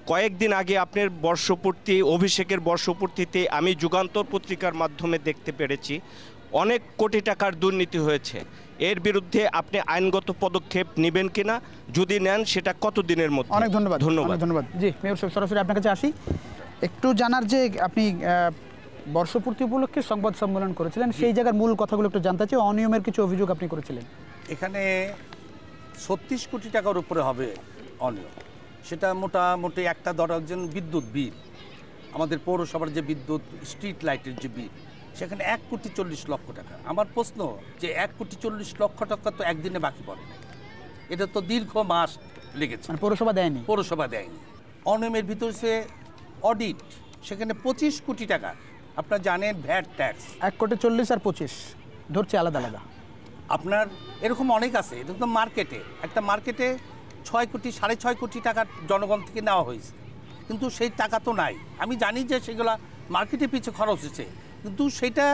কয়েকদিন আগে আপনার বর্ষপূর্তি, অভিষেকের বর্ষপূর্তিতে আমি যুগান্তর পত্রিকার মাধ্যমে দেখতে পেরেছি অনেক কোটি টাকার দুর্নীতি হয়েছে। এর বিরুদ্ধে আপনি আইনগত পদক্ষেপ নেবেন কিনা, যদি নেন সেটা কত দিনের মধ্যে? অনেক ধন্যবাদ। ধন্যবাদ। জি মেয়র সাহেব, সরাসরি আপনার কাছে আসি। একটু জানার যে আপনি বর্ষপূর্তি উপলক্ষে সংবাদ সম্মেলন করেছিলেন, সেই জায়গার মূল কথাগুলো একটু জানতে চাই। অনিয়মের কিছু অভিযোগ আপনি করেছিলেন। এখানে 36 কোটি টাকার উপরে হবে অনিয়ম। সেটা মোটামুটি একটা একজন বিদ্যুৎ বিল, আমাদের পৌরসভার যে বিদ্যুৎ স্ট্রিট লাইটের যে বিল, সেখানে 1,40,00,000 টাকা। আমার প্রশ্ন যে 1,40,00,000 টাকা তো একদিনে বাকি পড়ে না, এটা তো দীর্ঘ মাস লেগেছে। পৌরসভা দেয়নি। পৌরসভা দেয়নি। অনিয়মের ভিতরে সে অডিট, সেখানে 25 কোটি টাকা। আপনারা জানেন ভ্যাট ট্যাক্স 1,40,00,000 আর 25 ধরছে আলাদা আলাদা। আপনার এরকম অনেক আছে। এটা তো মার্কেটে, একটা মার্কেটে 6 কোটি 6.5 কোটি টাকা জনগণ থেকে নেওয়া হয়েছে, কিন্তু সেই টাকা তো নাই। আমি জানি যে সেগুলা মার্কেটে পিছু খরচ হচ্ছে, কিন্তু সেটা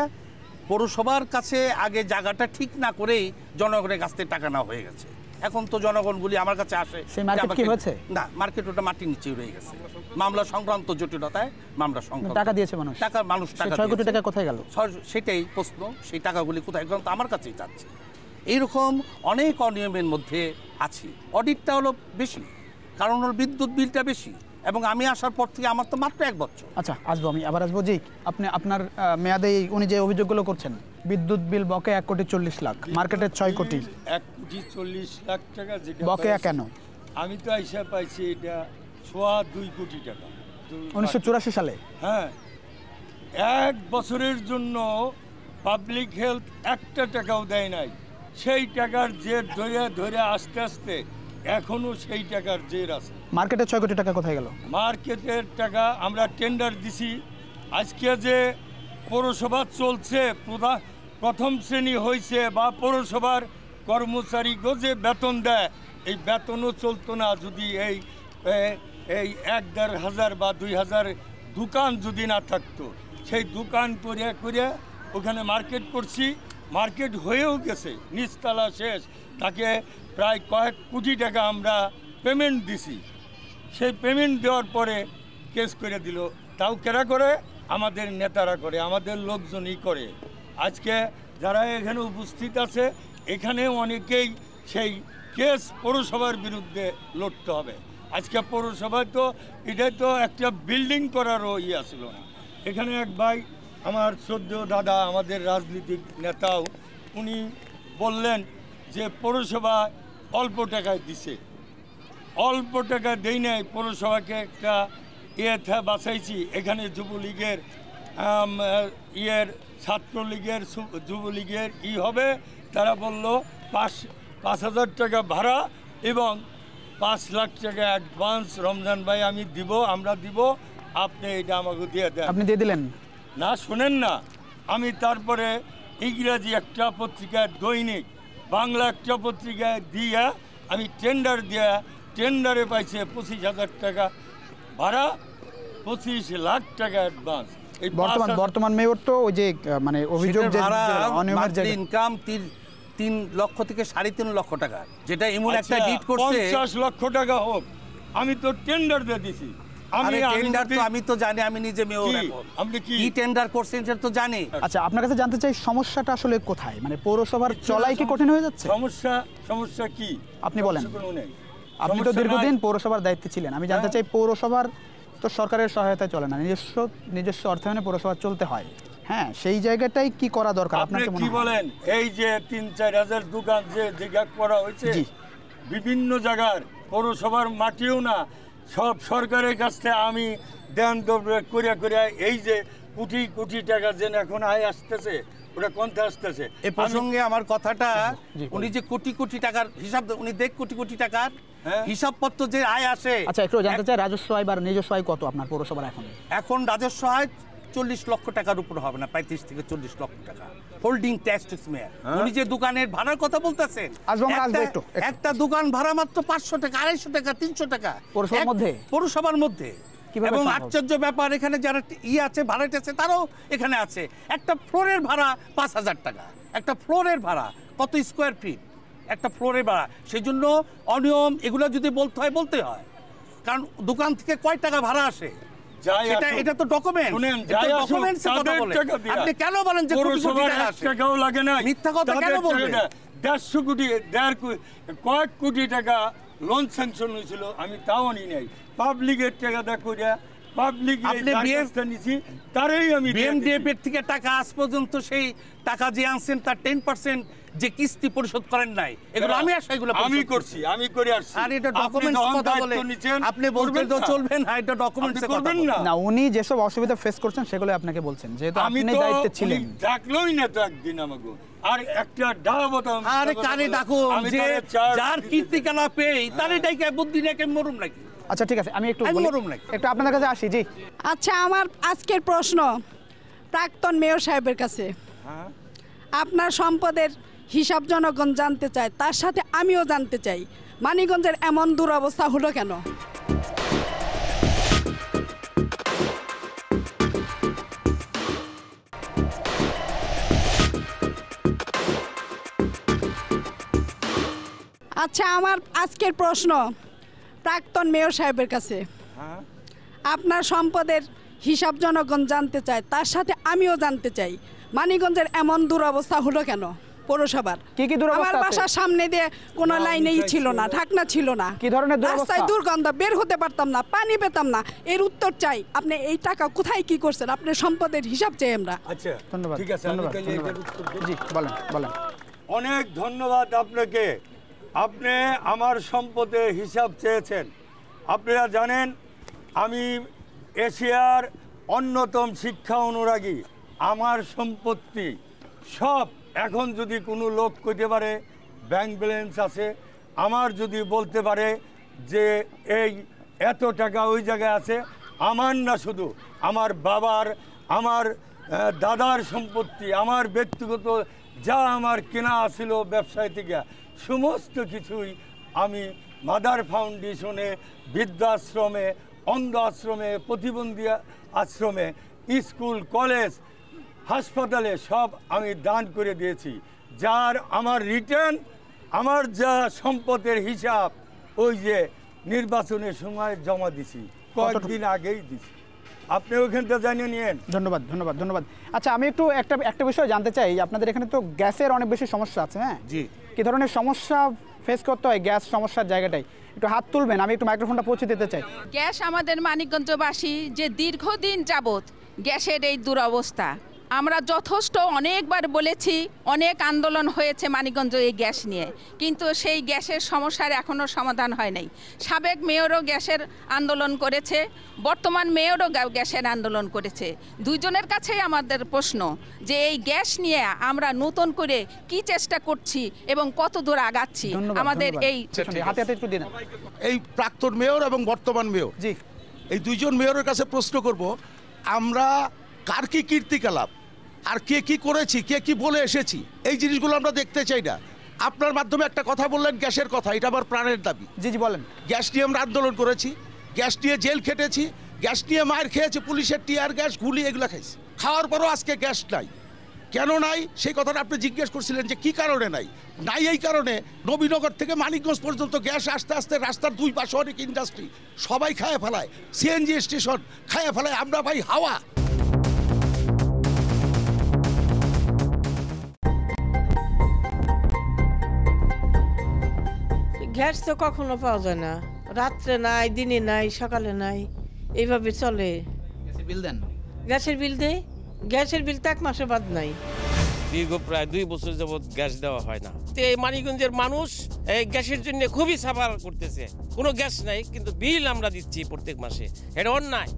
পৌরসভার কাছে আগে জায়গাটা ঠিক না করেই জনগণের কাছ থেকে টাকা নেওয়া হয়ে গেছে। এখন তো জনগণগুলি আমার কাছে আসে, না মার্কেট ওটা মাটির নিচেই রয়ে গেছে। মামলা সংক্রান্ত জটিলতায় মামলা সংক্রান্ত টাকা দিয়েছে মানুষ, মানুষ টাকা 6 কোটি টাকা কোথায় গেল? সেটাই প্রশ্ন, সেই টাকাগুলি কোথায় গেল আমার কাছেই চাচ্ছে। এইরকম অনেক অনিয়মের মধ্যে আছি। অডিটটা হলো বেশি, কারণ হলো বিদ্যুৎ বিলটা বেশি, এবং আমি আসার পর থেকে আমার তো মাত্র 1 বছর। আচ্ছা আসবো, আমি আবার আসবো। জি আপনি আপনার মেয়াদে উনি যে অভিযোগগুলো করছেন, বিদ্যুৎ বিল বকেয়া 1,40,00,000, মার্কেটের 6 কোটি, 1,40,00,000 টাকা বকেয়া কেন? আমি তো হিসাব পাইছি এটা 2.25 কোটি টাকা 1984 সালে। হ্যাঁ, 1 বছরের জন্য পাবলিক হেলথ 1 টাকাও দেয় নাই। সেই টাকার জের ধরে ধরে আস্তে আস্তে এখনো সেই টাকার জের আছে। মার্কেটে 6 কোটি টাকা কোথায় গেল? মার্কেটের টাকা আমরা টেন্ডার দিছি, আজকে যে পৌরসভা চলছে, প্রথম শ্রেণী হয়েছে, বা পৌরসভার কর্মচারীকে যে বেতন দেয় এই বেতনও চলতো না যদি এই 1-1,500 বা 2,000 দোকান যদি না থাকতো। সেই দোকান করে ওখানে মার্কেট করছি, মার্কেট হয়েও গেছে, নিচতলা শেষ, তাকে প্রায় কয়েক কোটি টাকা আমরা পেমেন্ট দিছি। সেই পেমেন্ট দেওয়ার পরে কেস করে দিল। তাও কেরা করে? আমাদের নেতারা করে, আমাদের লোকজনই করে। আজকে যারা এখানে উপস্থিত আছে এখানে অনেকেই সেই কেস পৌরসভার বিরুদ্ধে লড়তে হবে। আজকে পৌরসভায় তো এটাই তো একটা বিল্ডিং করারও ছিল না। এখানে এক ভাই আমার শ্রদ্ধেয় দাদা, আমাদের রাজনীতিক নেতাও, উনি বললেন যে পৌরসভা অল্প টাকায় দিছে। অল্প টাকা দেই নাই, পৌরসভাকে একটা বাঁচাইছি। এখানে যুবলীগের ছাত্রলীগের যুবলীগের হবে, তারা বলল 5,000 টাকা ভাড়া এবং 5 লাখ টাকা অ্যাডভান্স। রমজান ভাই আমি দিব, আমরা দিব, আপনি এটা আমাকে দিয়ে দেন। আপনি দিয়ে দিলেন না? শোনেন না, আমি তারপরে ইংরাজি একটা পত্রিকায় দৈনিক, বাংলা একটা পত্রিকায় দিয়ে আমি টেন্ডার দিয়ে, টেন্ডারে পাইছে 25,000 টাকা ভাড়া, 25 লাখ টাকা অ্যাডভান্স। এই বর্তমান মেয়র তো ওই যে মানে অভিযোগ যে অনিয়মের যে ইনকাম 3 লক্ষ থেকে 3.5 লক্ষ টাকা, যেটা এমন একটা ডিট করছে 50 লক্ষ টাকা হোক, আমি তো টেন্ডার দিয়ে দিছি। আমি তো জানি, আমি নিজে মেয়র, আপনি কি টেন্ডার করছেন সেটা তো জানি। আচ্ছা, আপনার কাছে জানতে চাই সমস্যাটা আসলে কোথায়? মানে পৌরসভার চলাই কি কঠিন হয়ে যাচ্ছে? সমস্যা কি আপনি বলেন। আপনি তো দীর্ঘদিন পৌরসভার দায়িত্বে ছিলেন, আমি জানতে চাই পৌরসভার তো সরকারের সহায়তায় চলে না, নিজস্ব অর্থায়নে পৌরসভা চলতে হয়। হ্যাঁ, সেই জায়গাটাই কি করা দরকার আপনার কি বলেন? এই যে 3-4 হাজার দোকান যে জায়গা করা হয়েছে বিভিন্ন জায়গার, পৌরসভার মাটিও না, সব সরকারের কাছ থেকে আমি দেন করে এই যে কোটি কোটি টাকা যে এখন আয় আসতেছে, ওটা কোনটা আসতেছে? এই প্রসঙ্গে আমার কথাটা, উনি যে কোটি কোটি টাকার হিসাব, উনি দেখ কোটি কোটি টাকার হিসাবপত্র যে আয় আসে। আচ্ছা, একটু জানতে চাই রাজস্ব আয় বা নিজস্ব আয় কত আপনার পৌরসভার এখন রাজস্ব আয় 40 লক্ষ টাকার উপর হবে না, 35 থেকে 40 লক্ষ টাকা হোল্ডিং ট্যাক্স মেয়ার। উনি যে দোকানের ভাড়ার কথা বলতেছেন, একটা দোকান ভাড়া মাত্র 500 টাকা, 250 টাকা, 300 টাকা পৌরসভার মধ্যে। এবং আশ্চর্য ব্যাপার, এখানে যারা আছে ভাড়াটে আছে তারাও এখানে আছে। একটা ফ্লোরের ভাড়া 5,000 টাকা, একটা ফ্লোরের ভাড়া কত স্কোয়ার ফিট একটা ফ্লোরের ভাড়া। সেই জন্য অনিয়ম এগুলো যদি বলতে হয়, কারণ দোকান থেকে কয় টাকা ভাড়া আসে এটা তো ডকুমেন্ট। আপনি কেন বলেন যে টাকাও লাগে না? মিথ্যা কথা কেন বলবেন? 150 কোটি, কয়েক কোটি টাকা লোন স্যাংশন হয়েছিল, আমি তাও নি নাই। পাবলিকের টাকা দেখো, বিএমডিএফ এর থেকে টাকা আজ পর্যন্ত সেই টাকা যে আনছেন তার 10% যে কিস্তি পরিশোধ করেন নাই, এগুলো আমি আমি করছি, আমি করে আসছি। আর এটা ডকুমেন্টস কথা বলে আপনি বলবেন তো চলবে না, এটা ডকুমেন্টস কথা বলেন না। উনি যেসব অসুবিধা ফেস করছেন সেগুলো আপনাকে বলছেন, যেহেতু আপনি দায়িত্বে ছিলেন। ডাকলোই না তো একদিন আমাকে, আর একটা ডাকবতাম, আরে কারে ডাকুন, যে যার কীর্তিকলাপ পেই তারে ডাইকে বুদ্ধি নাকি মরুম নাকি? আচ্ছা, ঠিক আছে, আমি একটু আপনার কাছে আসি। জি, আচ্ছা, আমার আজকের প্রশ্ন প্রাক্তন মেয়র সাহেবের কাছে। আপনার সম্পদের হিসাব জনগণ জানতে চায়, তার সাথে আমিও জানতে চাই, মানিকগঞ্জের এমন দুরবস্থা হলো কেন? আচ্ছা, আমার আজকের প্রশ্ন প্রাক্তন মেয়র সাহেবের কাছে। আপনার সম্পদের হিসাব জনগণ জানতে চায়, তার সাথে আমিও জানতে চাই, মানিকগঞ্জের এমন দুরবস্থা হলো কেন পৌরসভার? আমার বাসার সামনে দিয়ে কোনো লাইনেই ছিল না, ঢাকনা ছিল না, রাস্তায় দুর্গন্ধ, বের হতে পারতাম না, পানি পেতাম না। এর উত্তর চাই, আপনি এই টাকা কোথায় কি করছেন? আপনার সম্পদের হিসাব চাই আমরা। আচ্ছা, ধন্যবাদ। ঠিক আছে, জি বলেন। অনেক ধন্যবাদ আপনাকে। আপনি আমার সম্পদের হিসাব চেয়েছেন। আপনারা জানেন আমি এশিয়ার অন্যতম শিক্ষা অনুরাগী। আমার সম্পত্তি সব, এখন যদি কোনো লোক কইতে পারে ব্যাংক ব্যালেন্স আছে, আমার যদি বলতে পারে যে এই এত টাকা ওই জায়গায় আছে, আমার না, শুধু আমার বাবার, আমার দাদার সম্পত্তি, আমার ব্যক্তিগত যা আমার কেনা ছিল ব্যবসায় থেকে সমস্ত কিছুই আমি মাদার ফাউন্ডেশনে, বৃদ্ধাশ্রমে, অন্ধ আশ্রমে, প্রতিবন্ধী আশ্রমে, স্কুল, কলেজ, হাসপাতালে সব আমি দান করে দিয়েছি। যার আমার রিটার্ন, আমার যা সম্পদের হিসাব ওই যে নির্বাচনের সময় জমা দিছি, কয়েকদিন আগেই দিছি। আপনি ওইখানটা জানিয়ে নিয়েন। ধন্যবাদ ধন্যবাদ ধন্যবাদ। আচ্ছা, আমি একটু একটা বিষয় জানতে চাই। আপনাদের এখানে তো গ্যাসের অনেক বেশি সমস্যা আছে, হ্যাঁ? জি। কী ধরনের সমস্যা ফেস করতে হয় গ্যাস সমস্যার জায়গাটায়? একটু হাত তুলবেন, আমি একটু মাইক্রোফোনটা পৌঁছে দিতে চাই। গ্যাস আমাদের মানিকগঞ্জবাসী যে দীর্ঘদিন যাবৎ গ্যাসের এই দুরবস্থা, আমরা যথেষ্ট অনেকবার বলেছি, অনেক আন্দোলন হয়েছে মানিকগঞ্জ এই গ্যাস নিয়ে, কিন্তু সেই গ্যাসের সমস্যার এখনও সমাধান হয় নাই। সাবেক মেয়রও গ্যাসের আন্দোলন করেছে, বর্তমান মেয়রও গ্যাসের আন্দোলন করেছে। দুইজনের কাছেই আমাদের প্রশ্ন যে এই গ্যাস নিয়ে আমরা নতুন করে কি চেষ্টা করছি এবং কত দূর আগাচ্ছি আমাদের এই হাতে হাতে একটু দিন। এই প্রাক্তন মেয়র এবং বর্তমান মেয়র, জি, এই দুইজন মেয়রের কাছে প্রশ্ন করব, আমরা কার কি কীর্তিকলাপ আর কে কি করেছি, কে কি বলে এসেছি, এই জিনিসগুলো আমরা দেখতে চাই না। আপনার মাধ্যমে একটা কথা বললেন গ্যাসের কথা, এটা আমার প্রাণের দাবি। জি জি বলেন। গ্যাস নিয়ে আমরা আন্দোলন করেছি, গ্যাস নিয়ে জেল খেটেছি, গ্যাস নিয়ে মার খেয়েছি, পুলিশের টিয়ার গ্যাস, গুলি এগুলো খাইছি। খাওয়ার পরও আজকে গ্যাস নাই। কেন নাই সেই কথাটা আপনি জিজ্ঞেস করছিলেন যে কি কারণে নাই। এই কারণে নবীনগর থেকে মানিকগঞ্জ পর্যন্ত গ্যাস আস্তে আস্তে রাস্তার দুই পাশে অনেক ইন্ডাস্ট্রি সবাই খায় ফেলায়, সিএনজি স্টেশন খায় ফেলায়, আমরা ভাই হাওয়া। গ্যাস তো কখনো পাওয়া যায় না, রাত্রে নাই, দিনে নাই, সকালে নাই, এইভাবে চলে। বিল দেন? গ্যাসের বিল দেয়, গ্যাসের বিল তো 1 মাসে বাদ নাই। দীর্ঘ প্রায় 2 বছর যাবৎ গ্যাস দেওয়া হয় না। এই মানিকগঞ্জের মানুষ এই গ্যাসের জন্য খুবই সাফার করতেছে। কোনো গ্যাস নাই কিন্তু বিল আমরা দিচ্ছি প্রত্যেক মাসে, এটা অন্যায়।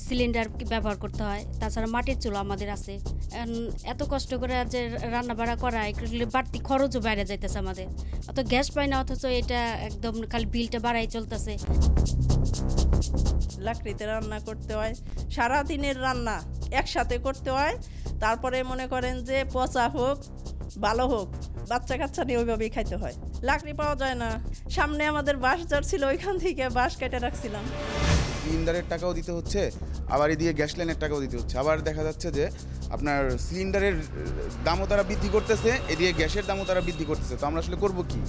সিলিন্ডার ব্যবহার করতে হয়, তাছাড়া মাটির চুলা আমাদের আছে। এত কষ্ট করে যে রান্না বাড়া করা, এগুলি বাড়তি খরচও বাইরে যাইতেছে আমাদের। অত গ্যাস পাই না, অথচ এটা একদম খালি বিলটা বাড়াই চলতেছে। লাকড়িতে রান্না করতে হয়, সারাদিনের রান্না একসাথে করতে হয়। তারপরে মনে করেন যে পচা হোক ভালো হোক, বাচ্চা কাচ্চা নিয়ে ওইভাবেই খাইতে হয়। লাকড়ি পাওয়া যায় না। সামনে আমাদের বাঁশ ঝাড় ছিল, ওইখান থেকে বাঁশ কেটে রাখছিলাম। সিলিন্ডারের টাকাও দিতে হচ্ছে, আবার এদিকে গ্যাস লাইনের টাকাও দিতে হচ্ছে। আবার দেখা যাচ্ছে যে আপনার সিলিন্ডারের দামও তারা বৃদ্ধি করতেছে, এদিকে গ্যাসের দামও তারা বৃদ্ধি করতেছে। তো আমরা আসলে করবো কি?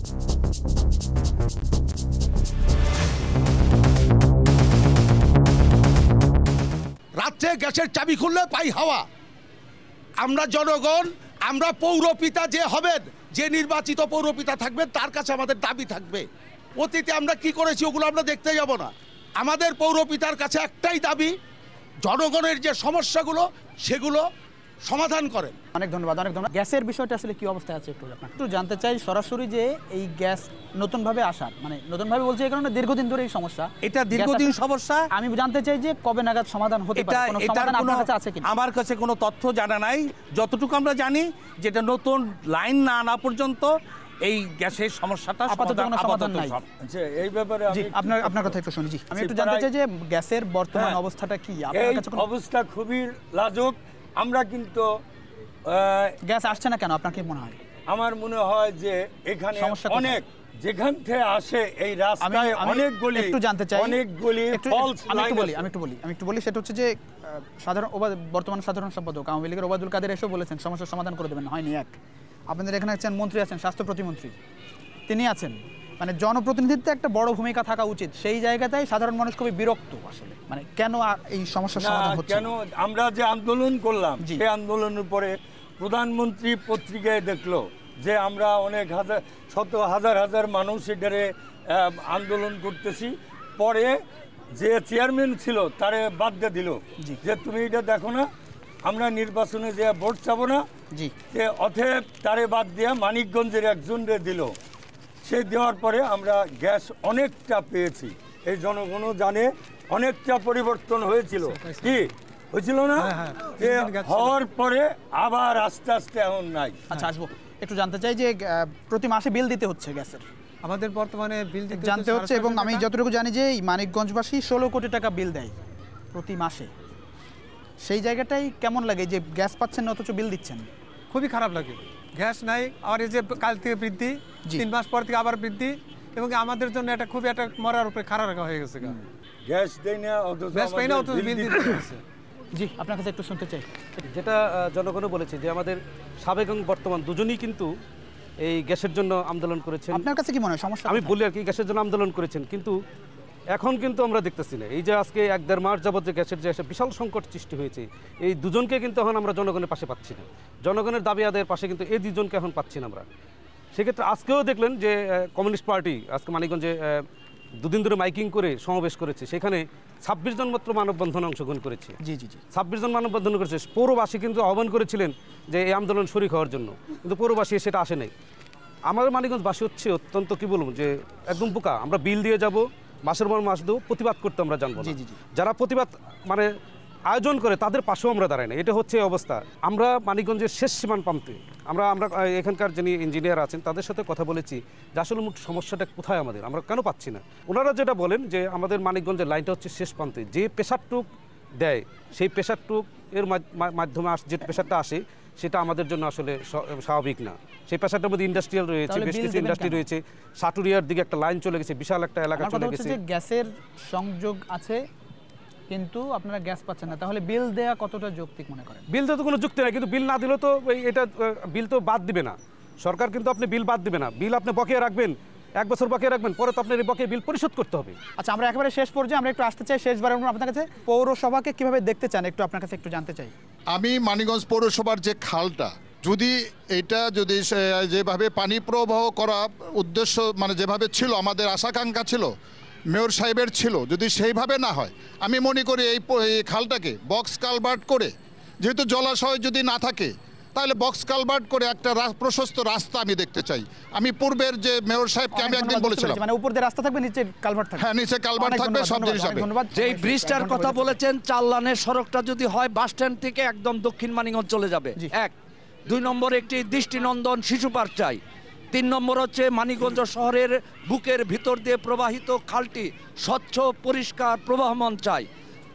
রাত্রে গ্যাসের চাবি খুললে পাই হাওয়া। আমরা জনগণ, আমরা পৌরপিতা যে হবেন, যে নির্বাচিত পৌরপিতা থাকবেন, তার কাছে আমাদের দাবি থাকবে। অতীতে আমরা কি করেছি ওগুলো আমরা দেখতে যাব না। আমাদের পৌরপিতার কাছে একটাই দাবি, জনগণের যে সমস্যাগুলো সেগুলো সমাধান করেন। অনেক ধন্যবাদ, অনেক ধন্যবাদ। গ্যাসের বিষয়টা আসলে কি অবস্থায় আছে একটু জানতে চাই সরাসরি, যে এই গ্যাস নতুনভাবে আসার, মানে নতুনভাবে বলছি এই কারণে দীর্ঘদিন ধরে এই সমস্যা, এটা দীর্ঘদিন সমস্যা। আমি জানতে চাই যে কবে নাগাদ সমাধান হতে পারে, কোনো সমাধান আপনার কাছে আছে কিনা? আমার কাছে কোনো তথ্য জানা নাই। যতটুকু আমরা জানি যেটা নতুন লাইন না আনা পর্যন্ত এই গ্যাসের সমস্যাটা সমাধান নাই। আচ্ছা, এই ব্যাপারে জি, আপনার কথা একটু শুনি। জি, আমি একটু জানতে চাই যে গ্যাসের বর্তমান অবস্থাটা কি আপনার কাছে? অবস্থা খুবই লাজুক। আমরা কিন্তু গ্যাস আসছে না কেন আপনার কি মনে হয়? আমার মনে হয় যে এখানে অনেক, যেখান থেকে আসে এই রাস্তায় অনেকগুলি, একটু জানতে চাই, অনেকগুলি ফলস লাইন। আমি একটু বলি সেটা হচ্ছে যে বর্তমান সাধারণ সম্পাদক আওয়ামী লীগের ওবায়দুল কাদের এসেও বলেছেন সমস্যার সমাধান করে দেবেন, হয়নি এক। আপনাদের এখানে একজন মন্ত্রী আছেন, স্বাস্থ্য প্রতিমন্ত্রী, তিনি আছেন। মানে জনপ্রতিনিধিত্বে একটা বড় ভূমিকা থাকা উচিত। সেই জায়গাতেই সাধারণ মানুষ খুবই বিরক্ত আসলে, মানে কেন এই সমস্যার সমাধান হচ্ছে কেন? আমরা যে আন্দোলন করলাম, সেই আন্দোলনের পরে প্রধানমন্ত্রী পত্রিকায় দেখলো যে আমরা অনেক হাজার হাজার মানুষ এটারে আন্দোলন করতেছি। পরে যে চেয়ারম্যান ছিল তারে বাদ দিয়ে দিল যে তুমি এটা দেখো না, আমরা নির্বাচনে যে ভোট চাবো না। জি, অতএব তারে বাদ দিয়ে মানিকগঞ্জের একজনরে দিল। সে দেওয়ার পরে আমরা গ্যাস অনেকটা পেয়েছি, এই জনগণও জানে অনেকটা পরিবর্তন হয়েছিল। কি হয়েছিল না? হওয়ার পরে আবার আস্তে আস্তে এখন নাই। আচ্ছা, আসবো। একটু জানতে চাই যে প্রতি মাসে বিল দিতে হচ্ছে গ্যাসের, আমাদের বর্তমানে বিল জানতে হচ্ছে। এবং আমি যতটুকু জানি যে মানিকগঞ্জবাসী 16 কোটি টাকা বিল দেয় প্রতি মাসে, সেই জায়গাটাই কেমন লাগে যে গ্যাস পাচ্ছেন না অথচ বিল দিচ্ছেন? খুবই খারাপ লাগে। গ্যাস নাই, আর এই যে কাল থেকে বৃদ্ধি, 3 মাস পর থেকে আবার বৃদ্ধি, এবং আমাদের জন্য এটা খুবই একটা মরার উপরে খারাপ রাখা হয়ে গেছে। গ্যাস দেয় না, গ্যাস পাই না অথচ বিল দিতে হচ্ছে। জি, আপনার কাছে একটু শুনতে চাই। যেটা জনগণও বলেছে যে আমাদের সাবেক এবং বর্তমান দুজনেই কিন্তু এই গ্যাসের জন্য আন্দোলন করেছেন। আপনার কাছে কি মনে হয় সমস্যা? আমি বলি আর কি, গ্যাসের জন্য আন্দোলন করেছেন, কিন্তু এখন কিন্তু আমরা দেখতেছি না। এই যে আজকে 1-1.5 মাস যাবত যে গ্যাসের যে একটা বিশাল সংকট সৃষ্টি হয়েছে, এই দুজনকে কিন্তু এখন আমরা জনগণের পাশে পাচ্ছি না। জনগণের দাবি আদায়ের পাশে কিন্তু এই দুজনকে এখন পাচ্ছি না আমরা। সেক্ষেত্রে আজকেও দেখলেন যে কমিউনিস্ট পার্টি আজকে মানিকগঞ্জে 2 দিন ধরে মাইকিং করে সমাবেশ করেছে, সেখানে 26 জন মাত্র মানববন্ধনে অংশগ্রহণ করেছে। জি জি জি, 26 জন মানববন্ধন করেছে। পৌরবাসী কিন্তু আহ্বান করেছিলেন যে এই আন্দোলন শরিক হওয়ার জন্য, কিন্তু পৌরবাসী সেটা আসে নাই। আমাদের মানিকগঞ্জবাসী হচ্ছে অত্যন্ত কি বলবো যে একদম বোকা। আমরা বিল দিয়ে যাব, মাসের পর মাস দেবো, প্রতিবাদ করতে আমরা জানবো না। যারা প্রতিবাদ মানে আয়োজন করে তাদের পাশেও আমরা দাঁড়াই না, এটা হচ্ছে অবস্থা। আমরা মানিকগঞ্জের শেষ সীমান প্রান্তে, আমরা এখানকার যিনি ইঞ্জিনিয়ার আছেন তাদের সাথে কথা বলেছি যে আসলে মোট সমস্যাটা কোথায় আমাদের, আমরা কেন পাচ্ছি না। ওনারা যেটা বলেন যে আমাদের মানিকগঞ্জের লাইনটা হচ্ছে শেষ প্রান্তে, যে প্রেশারটুক দেয় সেই প্রেশারটুক এর মাধ্যমে যে প্রেশারটা আসে সেটা আমাদের জন্য আসলে স্বাভাবিক না। সেই প্রেশারটার মধ্যে ইন্ডাস্ট্রিয়াল রয়েছে, বেশ কিছু ইন্ডাস্ট্রি রয়েছে, সাটুরিয়ার দিকে একটা লাইন চলে গেছে, বিশাল একটা এলাকা চলে গেছে। গ্যাসের সংযোগ আছে কিন্তু আপনারা গ্যাস পাচ্ছেন না, তাহলে বিল দেয়া কতটা যৌক্তিক মনে করেন? বিল দেওয়া তো কোনো যুক্তি নাই, কিন্তু বিল না দিলেও তো এটা বিল তো বাদ দিবে না সরকার, কিন্তু আপনি বিল বাদ দিবে না। বিল আপনি বকেয়া রাখবেন, 1 বছর বকেয়া রাখবেন, পরে তো আপনার এই বকেয়া বিল পরিশোধ করতে হবে। আচ্ছা, আমরা একেবারে শেষ পর্যায়ে আমরা একটু আসতে চাই, শেষবারের মতো আপনার কাছে পৌরসভাকে কিভাবে দেখতে চান একটু আপনার কাছে একটু জানতে চাই। আমি মানিকগঞ্জ পৌরসভার যে খালটা, যদি যেভাবে পানি প্রবাহ করা উদ্দেশ্য মানে যেভাবে ছিল, আমাদের আশাকাঙ্ক্ষা ছিল, মেয়র সাহেবের ছিল, যদি সেইভাবে না হয়, আমি মনে করি এই খালটাকে বক্স কালভার্ট করে, যেহেতু জলাশয় যদি না থাকে তাহলে বক্স কালভার্ট করে একটা প্রশস্ত রাস্তা আমি দেখতে চাই। আমি পূর্বের যে মেয়র সাহেবকে আমি একদিন বলেছিলাম, মানে উপর দিয়ে রাস্তা থাকবে, নিচে কালভার্ট থাকবে। হ্যাঁ, নিচে কালভার্ট থাকবে, সব জিনিস হবে। যে ব্রিজটার কথা বলেছেন, 4 লাইনের সড়কটা যদি হয় বাস স্ট্যান্ড থেকে একদম দক্ষিণ মানিকগঞ্জ চলে যাবে। 1 2 নম্বর একটি দৃষ্টিনন্দন শিশু পার্ক চাই। 3 নম্বর হচ্ছে মানিকগঞ্জ শহরের বুকের ভিতর দিয়ে প্রবাহিত খালটি স্বচ্ছ পরিষ্কার প্রবাহমান চাই।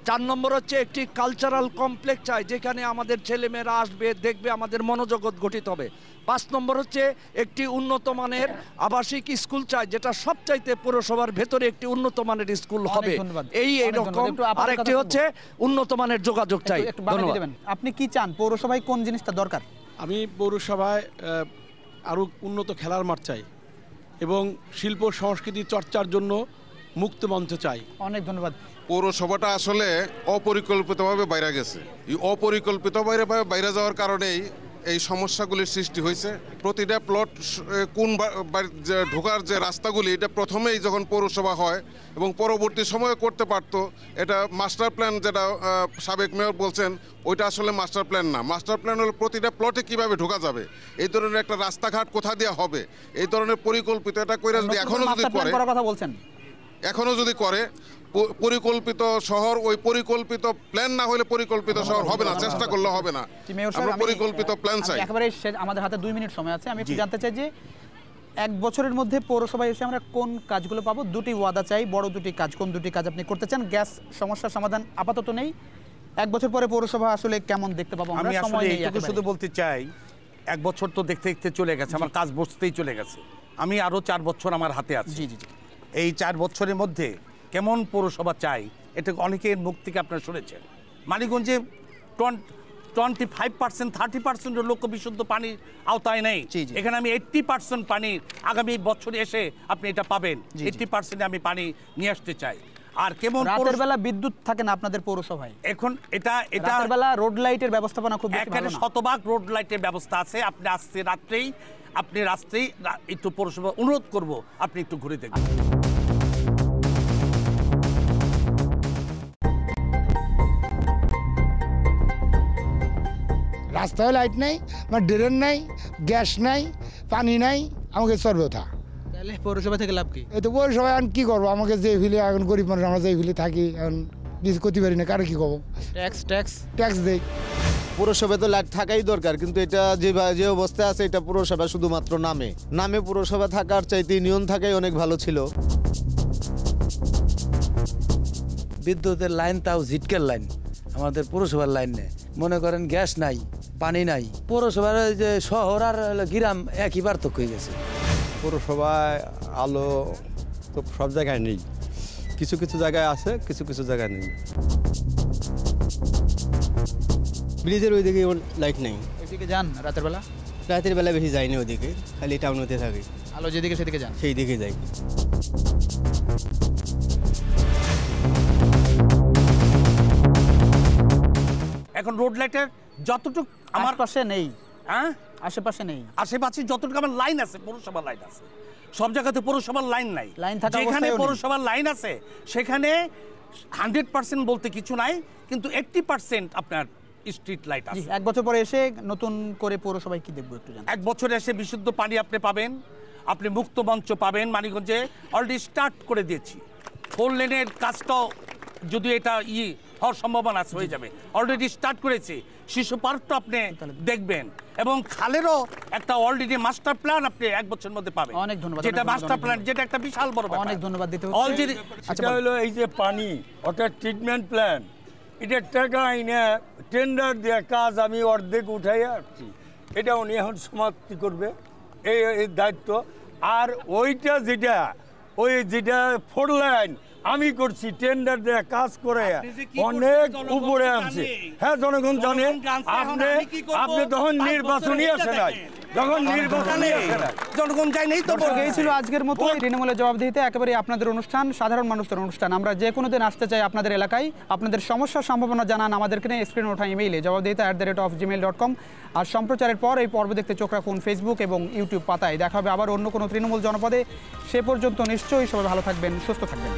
4 নম্বর হচ্ছে একটি কালচারাল কমপ্লেক্স চাই, যেখানে আমাদের ছেলেমেয়েরা আসবে, দেখবে, আমাদের মনোজগৎ গঠিত হবে। 5 নম্বর হচ্ছে একটি উন্নত মানের আবাসিক স্কুল চাই, যেটা সবচাইতে পৌরসভার ভেতরে একটি উন্নত মানের স্কুল হবে। এইরকম আরেকটি হচ্ছে উন্নত মানের যোগাযোগ চাই। আপনি কি চান, পৌরসভায় কোন জিনিসটা দরকার? আমি পৌরসভায় আরও উন্নত খেলার মাঠ চাই এবং শিল্প সংস্কৃতি চর্চার জন্য মুক্ত মঞ্চ চাই। অনেক ধন্যবাদ। পৌরসভাটা আসলে অপরিকল্পিতভাবে বাইরে গেছে। এই অপরিকল্পিতভাবে বাইরে যাওয়ার কারণেই এই সমস্যাগুলির সৃষ্টি হয়েছে। প্রতিটা প্লট কোন ঢোকার যে রাস্তাগুলি, এটা প্রথমেই যখন পৌরসভা হয় এবং পরবর্তী সময়ে করতে পারতো, এটা মাস্টার প্ল্যান যেটা সাবেক মেয়র বলছেন, ওইটা আসলে মাস্টার প্ল্যান না। মাস্টার প্ল্যান হলো প্রতিটা প্লটে কিভাবে ঢোকা যাবে, এই ধরনের একটা রাস্তাঘাট কোথা দিয়ে হবে, এই ধরনের পরিকল্পিত এটা কইরা যদি এখনো যদি করে, কথা বলছেন, এখনো যদি করে পরিকল্পিত শহর, ওই পরিকল্পিত প্ল্যান না হলে পরিকল্পিত শহর হবে না, চেষ্টা করলে হবে না। আমরা পরিকল্পিত প্ল্যান চাই। একেবারে আমাদের হাতে 2 মিনিট সময় আছে, আমি একটু জানতে চাই যে 1 বছরের মধ্যে পৌরসভায় এসে আমরা কোন কাজগুলো পাবো? 2টি ওয়াদা চাই, বড় 2টি কাজ। কোন 2টি কাজ আপনি করতে চান? গ্যাস সমস্যার সমাধান আপাতত নেই, 1 বছর পরে পৌরসভা আসলে কেমন দেখতে পাবো আমরা? আমি আসলে এইটুকু শুধু বলতে চাই, 1 বছর তো দেখতে দেখতে চলে গেছে, আমার কাজ বসতেই চলে গেছে। আমি আরও 4 বছর আমার হাতে আছে। জি জি, এই 4 বছরের মধ্যে কেমন পৌরসভা চাই, এটা অনেকের মুখ থেকে আপনারা শুনেছেন। মানিকগঞ্জে 25% 30% লোক বিশুদ্ধ পানির আওতায় নেই। এখানে আমি 80% পানি আগামী বছরে এসে আপনি এটা পাবেন। 80% আমি পানি নিয়ে আসতে চাই। আর কেমন রাতের বেলা বিদ্যুৎ থাকে না আপনাদের পৌরসভায়? এখন এটা রাতের বেলা রোড লাইটের ব্যবস্থাপনা খুব বেশি ভালো না। শতভাগ রোড লাইটের ব্যবস্থা আছে। আপনি আসছে রাত্রেই, একটু পৌরসভা অনুরোধ করব, আপনি একটু ঘুরে দেখবেন। রাস্তায় লাইট নাই, আমার ড্রেন নাই, গ্যাস নাই, পানি নাই, আমাকে চলবে ওঠা। তাহলে পৌরসভা থেকে লাভ কি? এই তো পৌরসভায় এখন কী করবো? আমাকে যে ফিলে এখন গরিব মানুষ, আমরা যে ফিলে থাকি এখন কিছু করতে পারি না, কারো কী করবো? ট্যাক্স দেই। পৌরসভায় তো লাইট থাকাই দরকার, কিন্তু এটা যে অবস্থায় আছে, এটা পৌরসভা শুধুমাত্র নামে পৌরসভা থাকার চাইতে ইউনিয়ন থাকাই অনেক ভালো ছিল। বিদ্যুতের লাইন তাও ঝিটকের লাইন, আমাদের পৌরসভার লাইন নেই। মনে করেন গ্যাস নাই, পানি নাই। পৌরসভার যে শহর আর গ্রাম একই পার্থক্য হয়ে গেছে। পৌরসভায় আলো তো সব জায়গায় নেই, কিছু কিছু জায়গায় আছে, কিছু কিছু জায়গায় নেই। ব্রিজের ওইদিকে লাইট নেই। ওইদিকে যান রাতের বেলা? রাতের বেলা বেশি যায়নি ওদিকে, খালি টাউনতে থাকি। আলো যেদিকে সেদিকে যান? সেই দিকে যাই। এখন রোড লাইটের যতটুকু আমার পাশে নেই, হ্যাঁ আশেপাশে নেই, আশেপাশে যতটুকু আমার লাইন আছে পৌরসভার লাইন আছে, সব জায়গাতে পৌরসভার লাইন নাই। লাইন থাকা যেখানে অবস্থায়ও নেই। পৌরসভার লাইন আছে সেখানে 100% বলতে কিছু নাই, কিন্তু 80% আপনার স্ট্রিট লাইট আছে। 1 বছর পরে এসে নতুন করে পৌরসভায় কি দেখবো একটু জানান। 1 বছর এসে বিশুদ্ধ পানি আপনি পাবেন, আপনি মুক্ত মঞ্চ পাবেন। মানিকগঞ্জে অলরেডি স্টার্ট করে দিয়েছি 4 লেনের কাজটাও, যদি এটা হওয়ার সম্ভাবনা আছে হয়ে যাবে, অলরেডি স্টার্ট করেছি। শিশু পার্কটা আপনি দেখবেন, এবং খালেরও একটা অলরেডি মাস্টার প্ল্যান আপনি 1 বছরের মধ্যে পাবেন। অনেক ধন্যবাদ। যেটা মাস্টার প্ল্যান, যেটা একটা বিশাল বড় ব্যাপার। অনেক ধন্যবাদ দিতে অলরেডি আচ্ছা হলো এই যে পানি, অর্থাৎ ট্রিটমেন্ট প্ল্যান, এটা টাকা আইনে টেন্ডার দেওয়া কাজ আমি অর্ধেক উঠাই আসছি, এটা উনি এখন সমাপ্তি করবে, এই দায়িত্ব। আর ওইটা যেটা 4 লাইন আমি করছি, টেন্ডার দেওয়া কাজ করে অনেক উপরে আনছে। হ্যাঁ, জনগণ জানে। আপনি তখন নির্বাচনই আসে নাই, যখন নির্বাচনই আসে নাই, জনগণ যায় নেই তো। এই ছিল আজকের মতো তৃণমূলের জবাবদিহিতে একেবারে আপনাদের অনুষ্ঠান, সাধারণ মানুষের অনুষ্ঠান। আমরা যে কোনো দিন আসতে চাই আপনাদের এলাকায়, আপনাদের সমস্যার সম্ভাবনা জানান আমাদেরকে নিয়ে স্ক্রিনে ওঠা ইমেইলে জবাবদিহিতা@gmail.com। আর সম্প্রচারের পর এই পর্ব দেখতে চোখ রাখুন ফেসবুক এবং ইউটিউব পাতায়। দেখা হবে আবার অন্য কোনো তৃণমূল জনপদে। সে পর্যন্ত নিশ্চয়ই সবাই ভালো থাকবেন, সুস্থ থাকবেন।